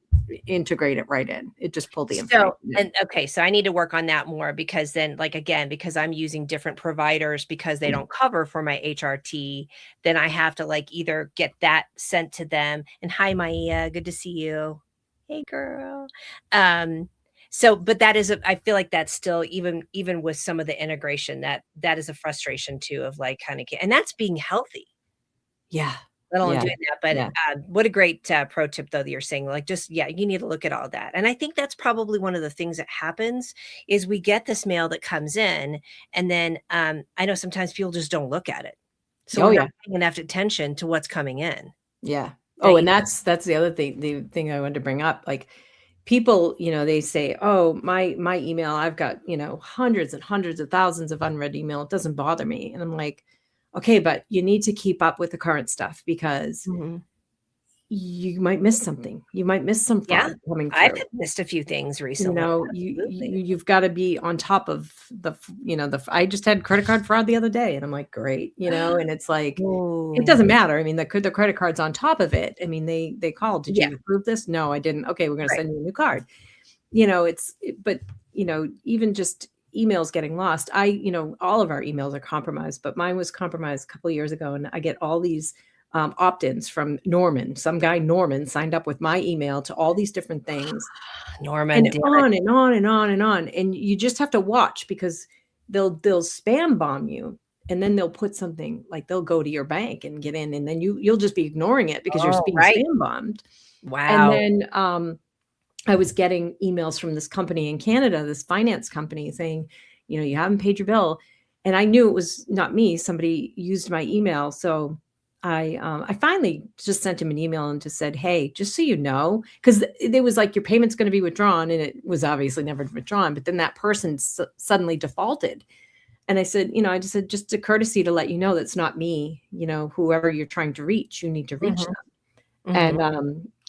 integrate it right in. It just pulled the information So, in. and okay, so I need to work on that more because then, like, again, because I'm using different providers because they don't cover for my HRT, then I have to like either get that sent to them. And hi, Maya, good to see you. Hey, girl. Um, so, but that is, I feel like that's still even with some of the integration that is a frustration too of like kind of, and that's being healthy. Yeah. Let alone Yeah. doing that, but, Yeah. what a great, pro tip though that you're saying, like, just yeah, you need to look at all that, and I think that's probably one of the things that happens is we get this mail that comes in, and then, I know sometimes people just don't look at it. So Oh we're not yeah. paying enough attention to what's coming in. Yeah. That Oh, you and that's the other thing, the thing I wanted to bring up. Like people, they say, "Oh, my email, I've got, hundreds and hundreds of thousands of unread email. It doesn't bother me." And I'm like, "Okay, but you need to keep up with the current stuff because Mhm. you might miss something. You might miss some Yeah. fraud coming I've through." missed a few things recently. Absolutely. You've gotta be on top of I just had credit card fraud the other day, and I'm like, "Great," and it's like, it Ooh. doesn't matter. I mean, the credit card's on top of it. I mean, they called, "Did Yeah, you approve this?" "No, I didn't." "Okay, we're gonna right. send you a new card." But, even just emails getting lost. All of our emails are compromised, but mine was compromised a couple of years ago, and I get all these, opt-ins from Norman. Some guy, Norman, signed up with my email to all these different things. Norman, And damn it. on and on and on and on, and you just have to watch because they'll spam bomb you, and then they'll put something like they'll go to your bank and get in, and then you'll just be ignoring it because you're Oh, being right. spam bombed. And Wow. then, I was getting emails from this company in Canada, this finance company saying, "You haven't paid your bill." And I knew it was not me, somebody used my email, so I finally just sent him an email and just said, "Hey, just so you know," 'cause it was like, "Your payment's gonna be withdrawn," and it was obviously never withdrawn, but then that person suddenly defaulted. And I just said, "Just a courtesy to let you know that's not me, whoever you're trying to reach, you need to reach Mhm, them." mhm. And,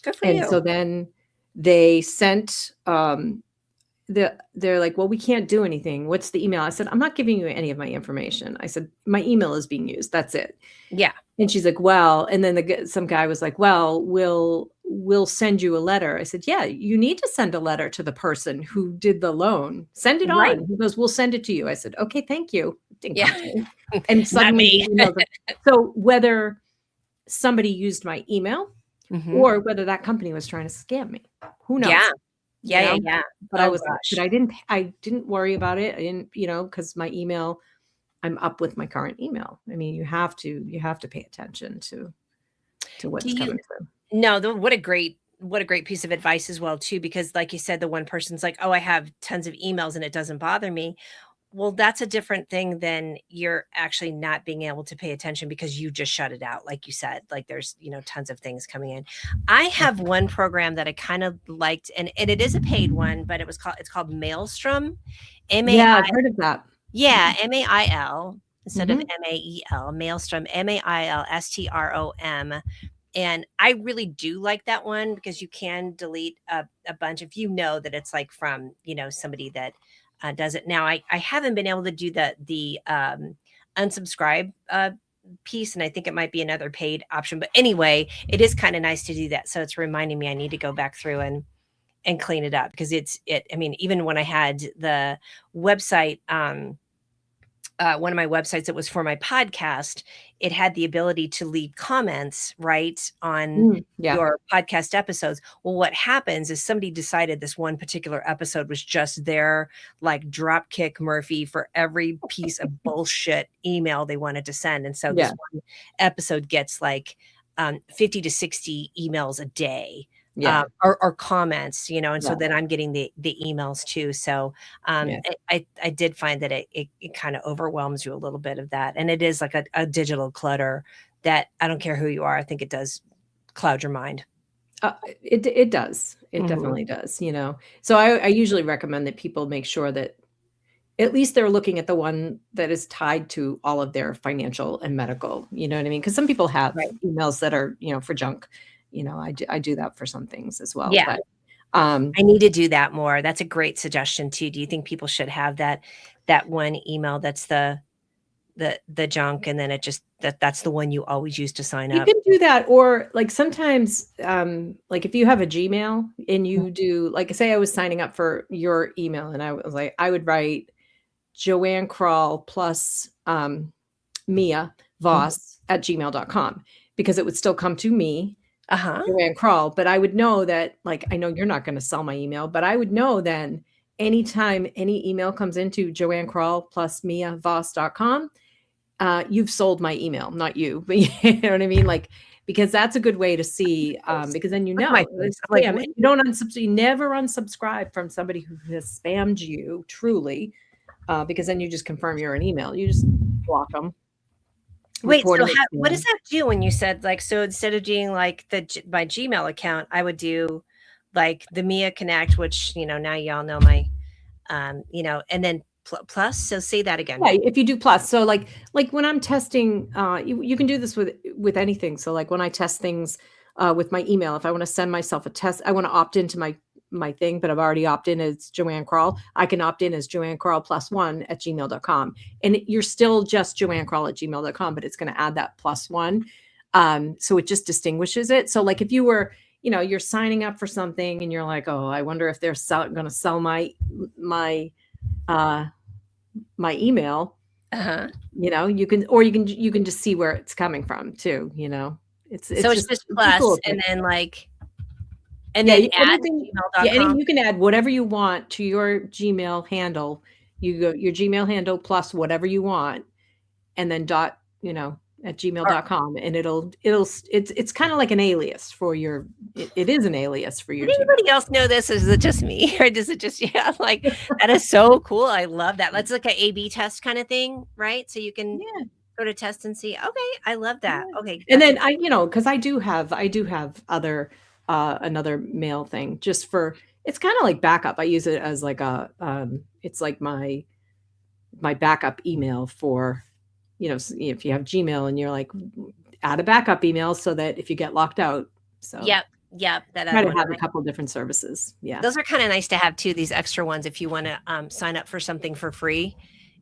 Good for and you. so then they sent, they're like, "Well, we can't do anything. What's the email?" I said, "I'm not giving you any of my information." I said, "My email is being used. That's it." Yeah. And she's like, "Well," and then some guy was like, "Well, we'll send you a letter." I said, "Yeah, you need to send a letter to the person who did the loan. Send it Right. on." He goes, "We'll send it to you." I said, "Okay, thank you." It didn't Yeah. come to me. And Not suddenly me. the emails are so whether somebody used my email Mhm. or whether that company was trying to scam me, who Yeah. knows? You Yeah, yeah, know? yeah. But Oh gosh. I didn't worry about it. I didn't, because my email, I'm up with my current email. I mean, you have to pay attention to Do what's you coming through. no, what a great piece of advice as well too, because like you said, the one person's like, "Oh, I have tons of emails and it doesn't bother me." Well, that's a different thing than you're actually not being able to pay attention because you just shut it out, like you said, like there's, tons of things coming in. I have one program that I kind of liked, and it is a paid one, but it's called Maelstrom, Yeah, M-A-I I've heard of that. yeah, M-A-I-L instead of Mhm. M-A-E-L, Maelstrom, Mailstrom. And I really do like that one because you can delete a bunch if you know that it's like from, somebody that does it. Now, I haven't been able to do the unsubscribe piece, and I think it might be another paid option. But anyway, it is kind of nice to do that. So it's reminding me I need to go back through and clean it up because I mean, even when I had the website, one of my websites that was for my podcast, it had the ability to leave comments, right, on Yeah. your podcast episodes. Well, what happens is somebody decided this one particular episode was just their like Dropkick Murphy for every piece of bullshit email they wanted to send. And so this Yeah. one episode gets like 50 to 60 emails a day, Yeah. or comments, and so Yeah. then I'm getting the emails too. So Yeah. I did find that it kind of overwhelms you a little bit of that, and it is like a digital clutter that I don't care who you are. I think it does cloud your mind. It does. It Mhm. definitely does, you know? So I usually recommend that people make sure that at least they're looking at the one that is tied to all of their financial and medical, you know what I mean? Because some people have Right. emails that are, for junk. I do that for some things as well, Yeah. but, um I need to do that more. That's a great suggestion too. Do you think people should have that one email that's the junk, and then that's the one you always use to sign You up? can do that, or, like, sometimes, like, if you have a Gmail and Mm. you do like, say I was signing up for your email and I was like I would write JoAnn Krall plus, Mia Mhm. Voss at gmail.com because it would still come to me, Uh-huh. JoAnn Krall, but I would know that, like, I know you're not gonna sell my email, but I would know then anytime any email comes into JoAnn Krall plus Mia Voss.com, you've sold my email, not you, but you know what I mean? Like, because that's a good way to see, Face. because then Look at my face. it's I'm like, spam, "What?" and you never unsubscribe from somebody who has spammed you truly, because then you just confirm you're an email. You just block them, Wait, so reporting it how what does spam. that do when you said, like, so instead of doing, like, my Gmail account, I would do, like, the Mia Connect, which, now y'all know my, and then plus? So say that again. Yeah, if you do plus. So like when I'm testing, you can do this with anything. So like when I test things with my email, if I want to send myself a test, I want to opt into my thing, but I've already opted in as JoAnn Krall. I can opt in as JoAnn Krall plus one at gmail.com. And you're still just JoAnn Krall at gmail.com, but it's going to add that plus one. So it just distinguishes it. So like if you were, you're signing up for something and you're like, oh, I wonder if they're going to sell my uh my email, Uh-huh. you can just see where it's coming from too. It's So it's it's just just it's a plus, little trick. and then, like, and Yeah, then add anything, yeah, any gmail.com? you can add whatever you want to your Gmail handle. You go your Gmail handle plus whatever you want, and then at Or gmail.com, and it's kind of like an alias for it is an alias for your did Gmail. anybody else know this, or is it just me? Or does it just yeah, like, that is so cool, I love that. That's like a A/B test kinda thing, right? So you can Yeah. sort of test and see, "Okay, I love that." Yeah. Okay, And that's a then because I do have other another mail thing just for it's kind of like backup. I use it as like it's like my backup email for, if you have Gmail and you're like add a backup email so that if you get locked out. So Yep, yep, that try other to one. have a couple different services. Yeah. Those are kinda nice to have too, these extra ones if you wanna, sign up for something for free,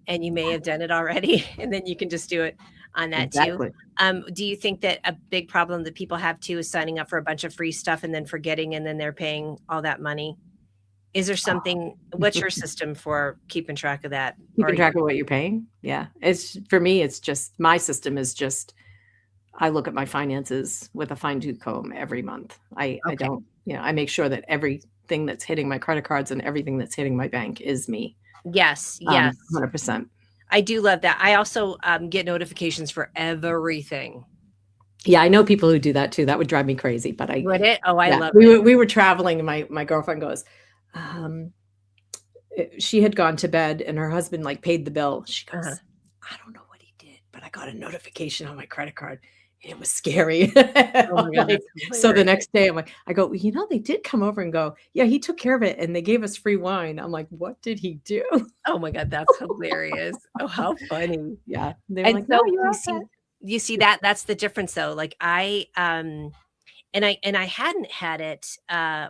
and you may have done it already, and then you can just do it on that too. Exactly. Do you think that a big problem that people have too is signing up for a bunch of free stuff and then forgetting, and then they're paying all that money? Is there something what's your system for keeping track of that? Or Keeping you track of what you're paying. Yeah. It's for me, it's just my system is just I look at my finances with a fine tooth comb every month. I okay. don't, I make sure that everything that's hitting my credit cards and everything that's hitting my bank is me. Yes, yes. 100%. I do love that. I also, get notifications for everything. Yeah, I know people who do that too. That would drive me crazy, but Would it? Oh, I yeah, love we it. were traveling and my girlfriend goes, um, she had gone to bed and her husband like paid the bill. She Uh-huh. goes, I don't know what he did, but I got a notification on my credit card. And it was scary. Oh I'm my god, like, that's so the hilarious. next day I go, they did come over and go, yeah, he took care of it and they gave us free wine. I'm like, what did he do? Oh my god, that's hilarious. Oh, how funny. Yeah. They were And like, no, so you're all set. you see that's the difference though. Like and I hadn't had it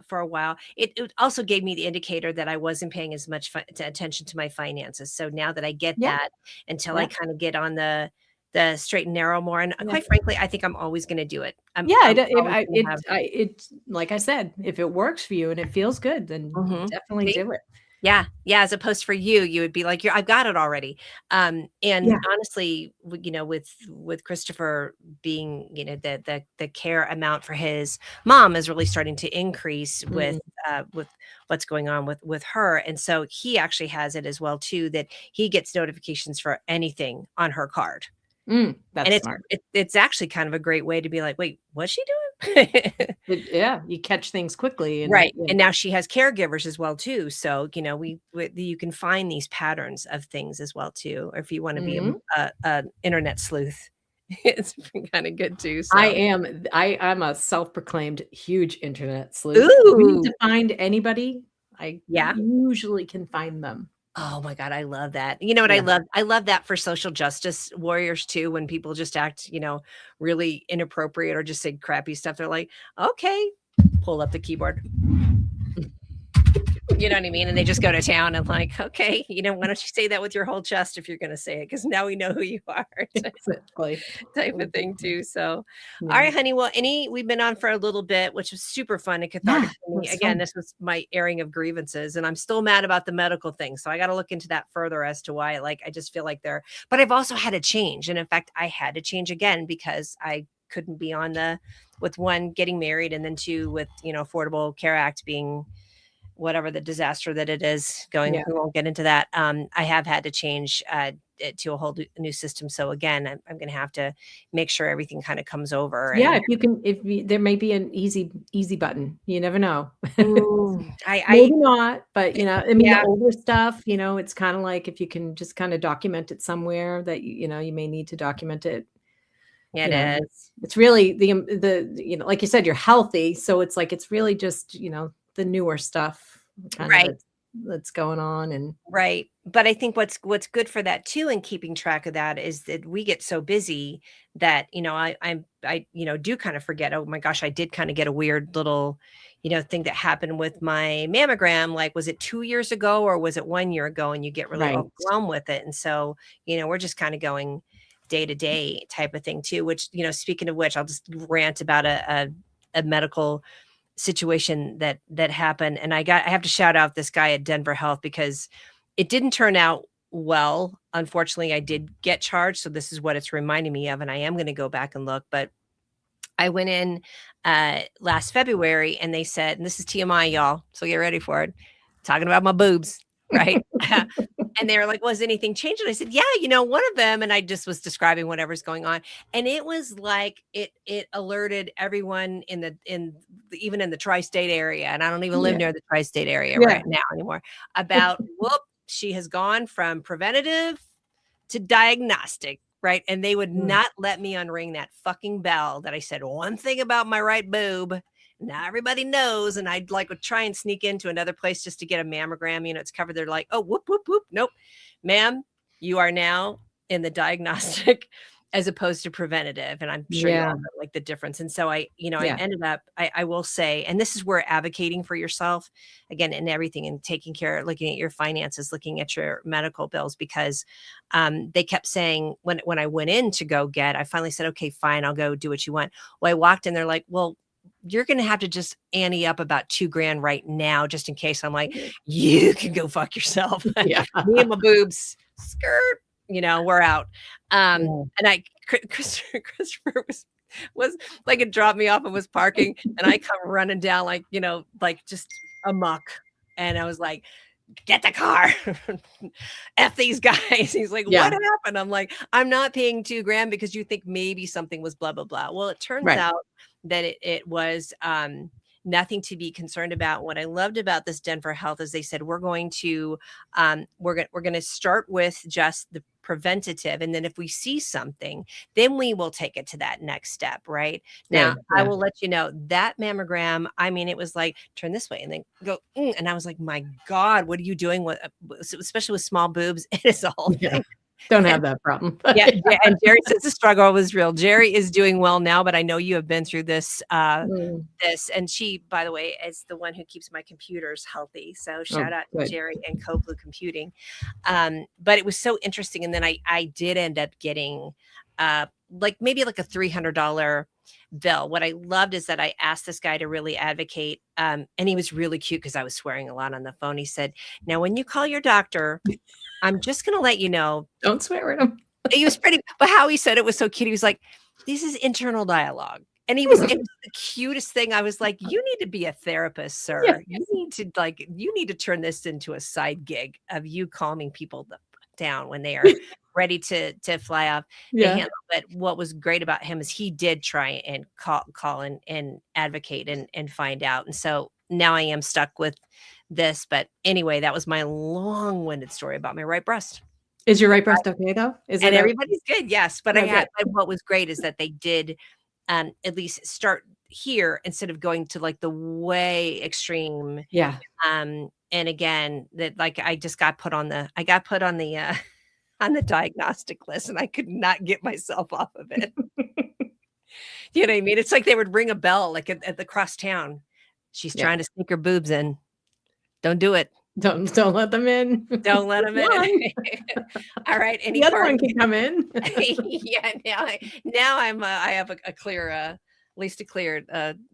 for a while. It also gave me the indicator that I wasn't paying as much attention to my finances. So now that I get Yeah. that, until I Yeah. kind of get on the straight and narrow more, and Yeah. quite frankly, I think I'm always going to do it. I'm Yeah, I'm if always going to have. it's like I said, if it works for you and it feels good, then Mhm. definitely See? do it. Yeah, yeah, as opposed for you would be like, "I've got it already." And Yeah. honestly, with Christopher being, the care amount for his mom is really starting to increase Mm. with what's going on with her, and so he actually has it as well too, that he gets notifications for anything on her card. And That's smart. it's actually kind of a great way to be like, "Wait, what's she doing?" Yeah, you catch things quickly and Right, and now she has caregivers as well too, so, we you can find these patterns of things as well too, or if you wanna be Mhm. a internet sleuth, it's kinda good too, I so. am I'm a self-proclaimed huge internet sleuth. If you need to Ooh! find anybody, I Yeah? usually can find them. Oh my god, I love that. You know what I Yeah. love? I love that for social justice warriors too, when people just act, really inappropriate or just say crappy stuff, they're like, "Okay." Pull up the keyboard. You know what I mean? And they just go to town and like, "Okay, why don't you say that with your whole chest if you're gonna say it? Because now we know who you are," Exactly. type of thing Exactly. too, so. Yeah. Alright, honey, well, we've been on for a little bit, which was super fun and Yeah, cathartic for me. that's Again, fun. this was my airing of grievances, and I'm still mad about the medical thing, so I gotta look into that further as to why, like, I just feel like they're but I've also had to change, and in fact, I had to change again because I couldn't be on the with 1, getting married, and then 2, with, Affordable Care Act being whatever the disaster that it is going. Yeah. We won't get into that. I have had to change it to a whole new system. So again, I'm going to have to make sure everything kind of comes over. Yeah, And if there may be an easy button, you never know. I Maybe not, but, I mean, the yeah, older stuff, it's kinda like if you can just kinda document it somewhere that you may need to document it, it is. it's really like you said, you're healthy, so it's like it's really just, the newer stuff kind of Right. that's going on and Right. But I think what's good for that too in keeping track of that is that we get so busy that, do kind of forget, oh my gosh, I did kind of get a weird little, thing that happened with my mammogram. Like, was it 2 years ago or was it 1 year ago? And you get really right. overwhelmed with it. And so, we're just kind of going day to day type of thing too, which, speaking of which, I'll just rant about a medical situation that happened, and I have to shout out this guy at Denver Health because it didn't turn out well. Unfortunately, I did get charged, so this is what it's reminding me of, and I am gonna go back and look, but I went in, last February, and they said and this is TMI, y'all, so get ready for it, talking about my boobs, right? And they were like, "Was anything changed?" And I said, "Yeah, one of them," and I just was describing whatever's going on, and it was like it alerted everyone even in the tri-state area, and I don't even live Yeah, near the tri-state area yeah. right now anymore, about, whoop, she has gone from preventative to diagnostic, right? And they would Mm, not let me unring that fucking bell that I said one thing about my right boob. Now everybody knows, and I'd like would try and sneak into another place just to get a mammogram. It's covered. They're like, oh, whoop, whoop, whoop. Nope, ma'am, you are now in the diagnostic as opposed to preventative. And I'm sure you all yeah, know like the difference. And so I yeah, ended up, I will say, and this is where advocating for yourself again and everything and taking care, looking at your finances, looking at your medical bills, because they kept saying when I went in to go get, I finally said, okay, fine, I'll go do what you want. Well, I walked in, they're like, well, you're going to have to just ante up about 2 grand right now, just in case. I'm like, you can go fuck yourself. yeah, Me and my boobs, skirt, we're out. yeah, And Christopher was like, it dropped me off and was parking, and I come running down like just amok. And I was like, get the car. F these guys. He's like, what yeah, happened? I'm like, I'm not paying 2 grand because you think maybe something was blah, blah, blah. Well, it turns right, out that it was nothing to be concerned about. What I loved about this Denver Health is they said, we're going to we're going to start with just the preventative, and then if we see something, then we will take it to that next step. Right now, good, I yeah, will let you know that mammogram, I mean, it was like turn this way and then go, and I was like, my god, what are you doing with especially with small boobs? It is a whole yeah. thing. Don't And have that problem. yeah, yeah, and Jerry says the struggle was real. Jerry is doing well now, but I know you have been through Mm, and she, by the way, is the one who keeps my computers healthy. So shout oh, out to good. Jerry and Blue Computing. But it was so interesting. And then I did end up getting like maybe like a $300 bill. What I loved is that I asked this guy to really advocate. And he was really cute because I was swearing a lot on the phone. He said, now when you call your doctor, I'm just gonna let you know. Don't swear at 'em. He was pretty, but how he said it was so cute. He was like, "This is internal dialogue." And it was the cutest thing. I was like, "You need to be a therapist, Yeah, sir. You need to turn this into a side gig of you calming people the fuck down when they are ready to fly off the Yeah. handle. But what was great about him is he did try and call and advocate and find out. And so now I am stuck with this. But anyway, that was my long-winded story about my right breast. Is your right breast okay though? Is And it a everybody's good, yes, but I oh, had good. but what was great is that they did, at least start here instead of going to, like, the way extreme, Yeah. and again, that, like, I got put on the, on the diagnostic list, and I could not get myself off of it. You know what I mean? It's like they would ring a bell, like, at the cross town. "She's Yeah. trying to sneak her boobs in. Don't do it. Don't let them in. Don't let them in." One. Alright, The any other one parting can come in. Yeah, now I have a clear, at least a cleared,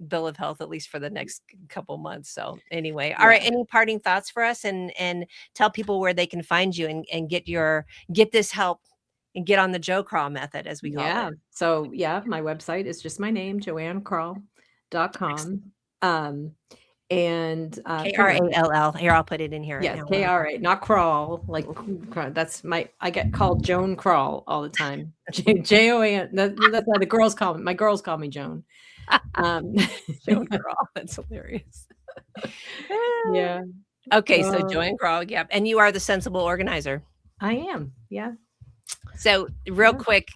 bill of health, at least for the next couple months, so, anyway. Alright, Yeah. any parting thoughts for us? And tell people where they can find you and get this help and get on the Joe Crawl method, as we call it. Yeah. So, yeah, my website is just my name, JoAnnKrall.com. Excellent. Um, and, pretty much Krall. Here, I'll put it in here right yes, now. KRA, not crawl, like that's I get called Joan Krall all the time. Joann, that's why my girls call me Joan. Um, Joan Crawl, that's hilarious. yeah. Okay, so Uh, Joanne Crawl, yep, and you are the sensible organizer. I am. Yeah. So real Yeah. quick,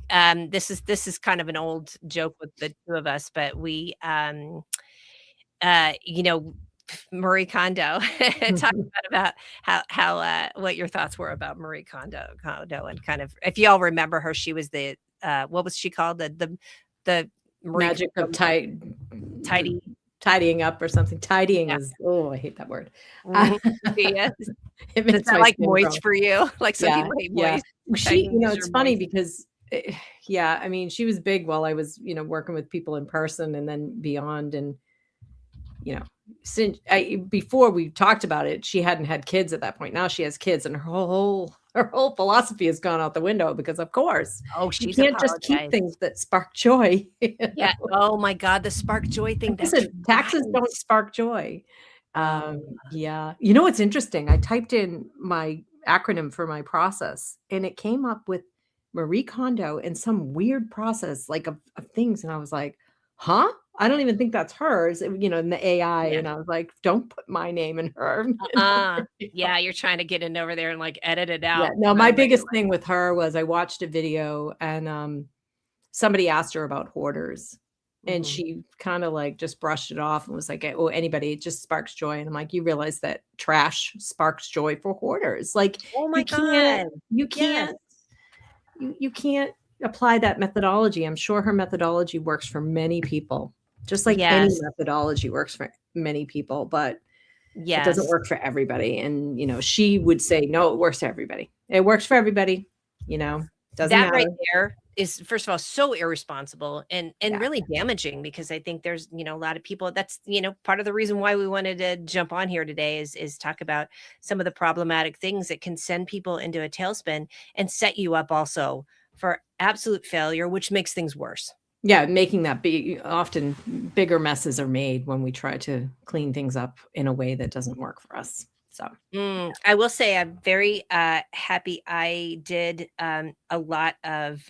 this is kind of an old joke with the two of us, but we, you know, Marie Kondo talked about what your thoughts were about Marie Kondo, and kind of if y'all remember her, she was the what was she called the Marie Magic of Kondo tidy. tidying up or something. Tidying Yeah. is oh, I hate that word. Mhm. Yeah. It Is makes that my like skin crawl. moist for you? Like some Yeah, people hate yeah. moist. She Tidying is it's your funny moist. because yeah, I mean, she was big while I was, working with people in person and then beyond and, you know, since before we talked about it, she hadn't had kids at that point. Now she has kids and her whole philosophy has gone out the window because of course, Oh, you she's can't just keep apologized. things that spark joy. Yeah. Oh my god, the spark joy thing, that's Listen, taxes right. don't spark joy. Oh, Yeah. You know what's interesting? I typed in my acronym for my process, and it came up with Marie Kondo and some weird process, like, of things, and I was like, "Huh? I don't even think that's hers," in the AI, yeah. and I was like, "Don't put my name in her." Yeah, you're trying to get in over there and, like, edit it Yeah, out no, my right away. biggest thing with her was I watched a video and, somebody asked her about hoarders, and Mhm. she kinda, like, just brushed it off and was like, "Oh, anybody, it just sparks joy," and I'm like, "You realize that trash sparks joy for hoarders." Like, Oh you my can't god. you Yes. can't you can't apply that methodology. I'm sure her methodology works for many people, just like any Yes. methodology works for many people, but it doesn't Yes. work for everybody, and, she would say, "No, it works for everybody. It works for everybody," doesn't That right matter. there is, first of all, so irresponsible and Yeah. really damaging because I think there's, a lot of people that's, part of the reason why we wanted to jump on here today is talk about some of the problematic things that can send people into a tailspin and set you up also for absolute failure, which makes things worse. Yeah, making that big often bigger messes are made when we try to clean things up in a way that doesn't work for us. So, I will say I'm very happy I did a lot of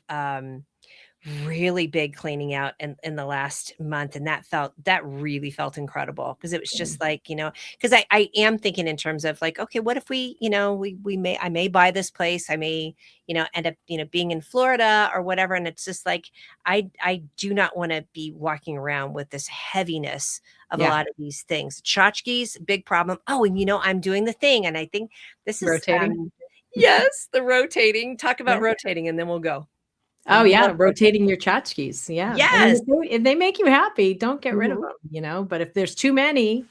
really big cleaning out in the last month, and that really felt incredible because it was yeah. just like, because I am thinking in terms of like, okay, what if I may buy this place, I may, end up, being in Florida or whatever. And it's just like, I do not want to be walking around with this heaviness of a Yeah, lot of these things. Tchotchkes, big problem. Oh, and I'm doing the thing. And I think this is, rotating. yes, the rotating. Talk Yeah. about rotating and then we'll go. I Oh, yeah, love rotating rotating. your tchotchkes, yeah. I mean, Yes. if they make you happy, don't get rid of Mhm. them. But if there's too many,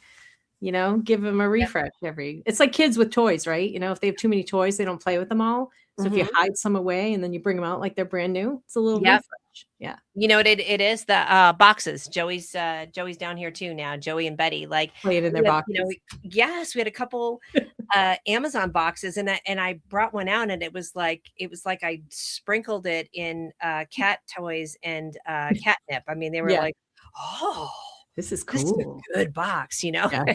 give them a Yep. refresh every it's like kids with toys, right? If they have too many toys, they don't play with them all. So if you Mhm. hide some away and then you bring them out like they're brand new, it's a little Yep. refresh. Yeah, You know what it is? The, boxes. Joey's down here too now, Joey and Betty, like, playing in their we have, boxes. yes, we had a couple, Amazon boxes, and I brought one out, and it was like I sprinkled it in, cat toys and, catnip. I mean, they were Yeah, like, "Oh, this is this is cool. a good box," you know? Yeah.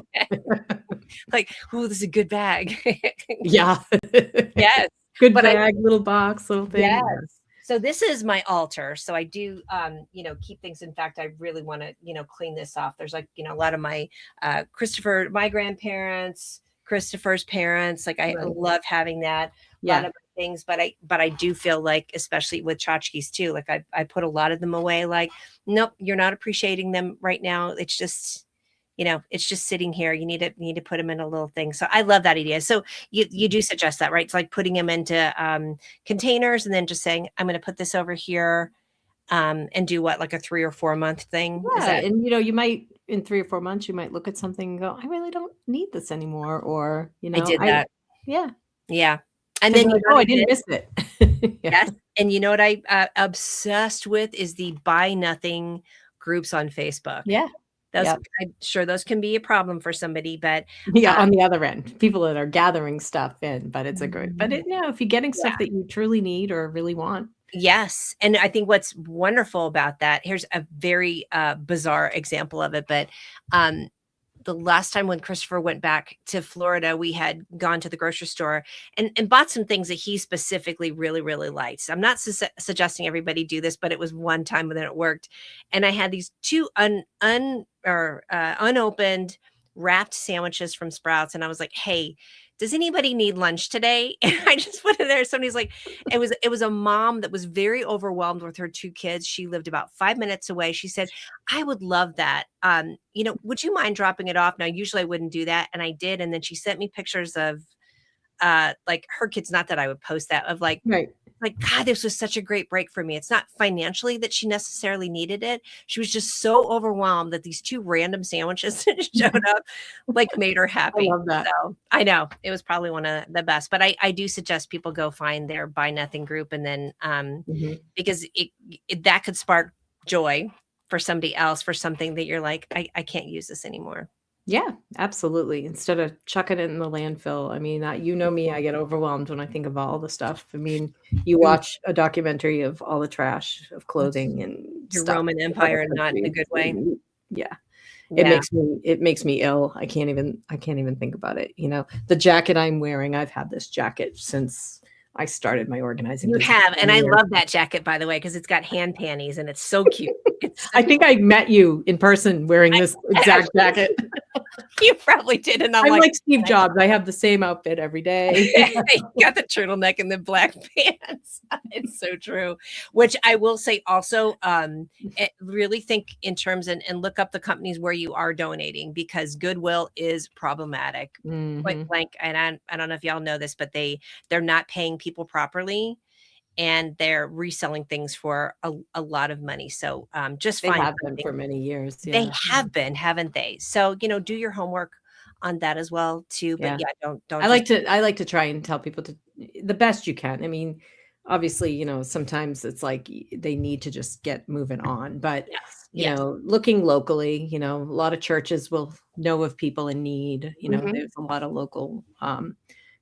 Like, "Ooh, this is a good bag." Yeah. Yes. Good But I bag, little box, little thing. yes. Yeah. So this is my altar. So I do, keep things. In fact, I really want to, clean this off. There's like, a lot of my my grandparents, Christopher's parents. Like I Right. love having that. A lot Yeah. of things, but I do feel like, especially with tchotchkes too, like I put a lot of them away. Like, nope, you're not appreciating them right now. It's just, it's just sitting here. You need to put them in a little thing. So I love that idea. So you do suggest that, right? It's like putting them into containers and then just saying, I'm going to put this over here, and do what, like a 3 or 4 month thing. Is Yeah, that? and, you might in 3 or 4 months, you might look at something and go, "I really don't need this anymore," or, I did I that. yeah, Yeah. And 'cause then you're you like, know "Oh, what I I didn't did? miss it." Yeah. Yes. And you know what I obsessed with is the buy nothing groups on Facebook. Yeah. Those, Yep. I'm sure those can be a problem for somebody, but Yeah, uh, on the other end, people that are gathering stuff in, but it's a great but Mhm. if you're getting Yeah. stuff that you truly need or really want. Yes, and I think what's wonderful about that, here's a very, bizarre example of it, but, um, the last time when Christopher went back to Florida, we had gone to the grocery store and bought some things that he specifically really, really likes. I'm not suggesting everybody do this, but it was one time when it worked, and I had these 2 unopened wrapped sandwiches from Sprouts, and I was like, "Hey, does anybody need lunch today?" And I just put it there. Somebody's like, it was a mom that was very overwhelmed with her 2 kids. She lived about 5 minutes away. She said, "I would love that. Would you mind dropping it off?" Now, usually I wouldn't do that, and I did, and then she sent me pictures of, like, her kids, not that I would post that, of Right. like, "God, this was such a great break for me." It's not financially that she necessarily needed it. She was just so overwhelmed that these 2 random sandwiches that showed up, like, made her I happy. love that. So, I know, it was probably one of the best, but I do suggest people go find their buy nothing group and then, Mhm. because that could spark joy for somebody else for something that you're like, "I can't use this anymore." Yeah, absolutely. Instead of chucking it in the landfill. I mean, me, I get overwhelmed when I think of all the stuff. I mean, you Mm, watch a documentary of all the trash of clothing and your stuff Roman in other Empire, not in a countries, good way. and yeah, Yeah. it makes me ill. I can't even think about it, The jacket I'm wearing, I've had this jacket since I started my organizing You business have, and 20 I years. love that jacket, by the way, because 'cause it's got hand panties and it's so cute. It's I so think I met you in person wearing I this exact actually jacket. you probably did, and I'm I'm like, like Steve Jobs. I have the same outfit every day. you got the turtleneck and the black pants. It's so true. Which I will say also, really think in terms and look up the companies where you are donating because Goodwill is problematic. Point Mhm. blank, and I don't know if y'all know this, but they're not paying people properly and they're reselling things for a lot of money. So just They find have been something. for many years, They yeah, have been, haven't they? So, do your homework on that as well too. But yeah. yeah, don't just I like to try and tell people to the best you can. I mean, obviously, sometimes it's like they need to just get moving on, but, yes, yes. looking locally, a lot of churches will know of people in need, Mhm. there's a lot of local,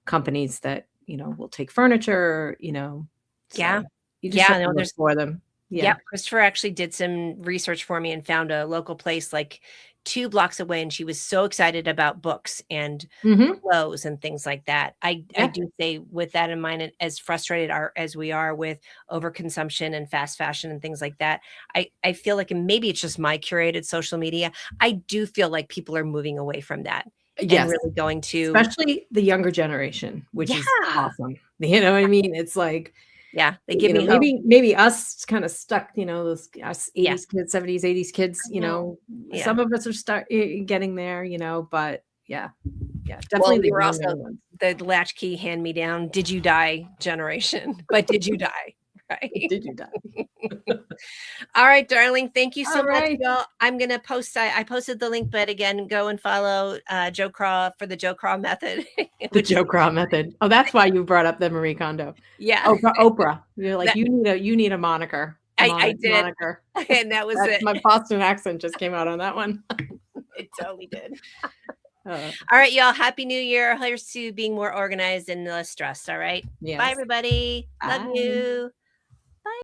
companies that, will take furniture, Yeah. so you just Yeah, have to no, look for them. Yeah. yep, Christopher actually did some research for me and found a local place like 2 blocks away, and she was so excited about books and Mhm. clothes and things like that. I Yeah. do say with that in mind, and as frustrated as we are with overconsumption and fast fashion and things like that, I feel like, and maybe it's just my curated social media, I do feel like people are moving away from that and Yes. really going to Especially the younger generation, which is yeah, awesome. You know what I mean? It's like, yeah, they give me hope. maybe us kinda stuck, those us Yeah, 80s kids, 70s, 80s kids, I know. Yeah. some of us are getting there, but yeah, yeah, Well, definitely we the were younger also ones. the latchkey hand me down, did you die generation, but did you die, right? Did you die? All right, darling, thank you so much, Alright. y'all. I'm gonna post I posted the link, but again, go and follow, Joe Craw for the Joe Craw method, The which is Joe Craw method. Oh, that's why you brought up the Marie Kondo. yeah, Oprah. You're like, that you need a moniker. I did, Moniker. and that was That it. my Boston accent just came out on that one. It totally did. Uh, All right, y'all, happy New Year. Here's to being more organized and less stressed, all right? Bye, yes. everybody. Love Bye. you.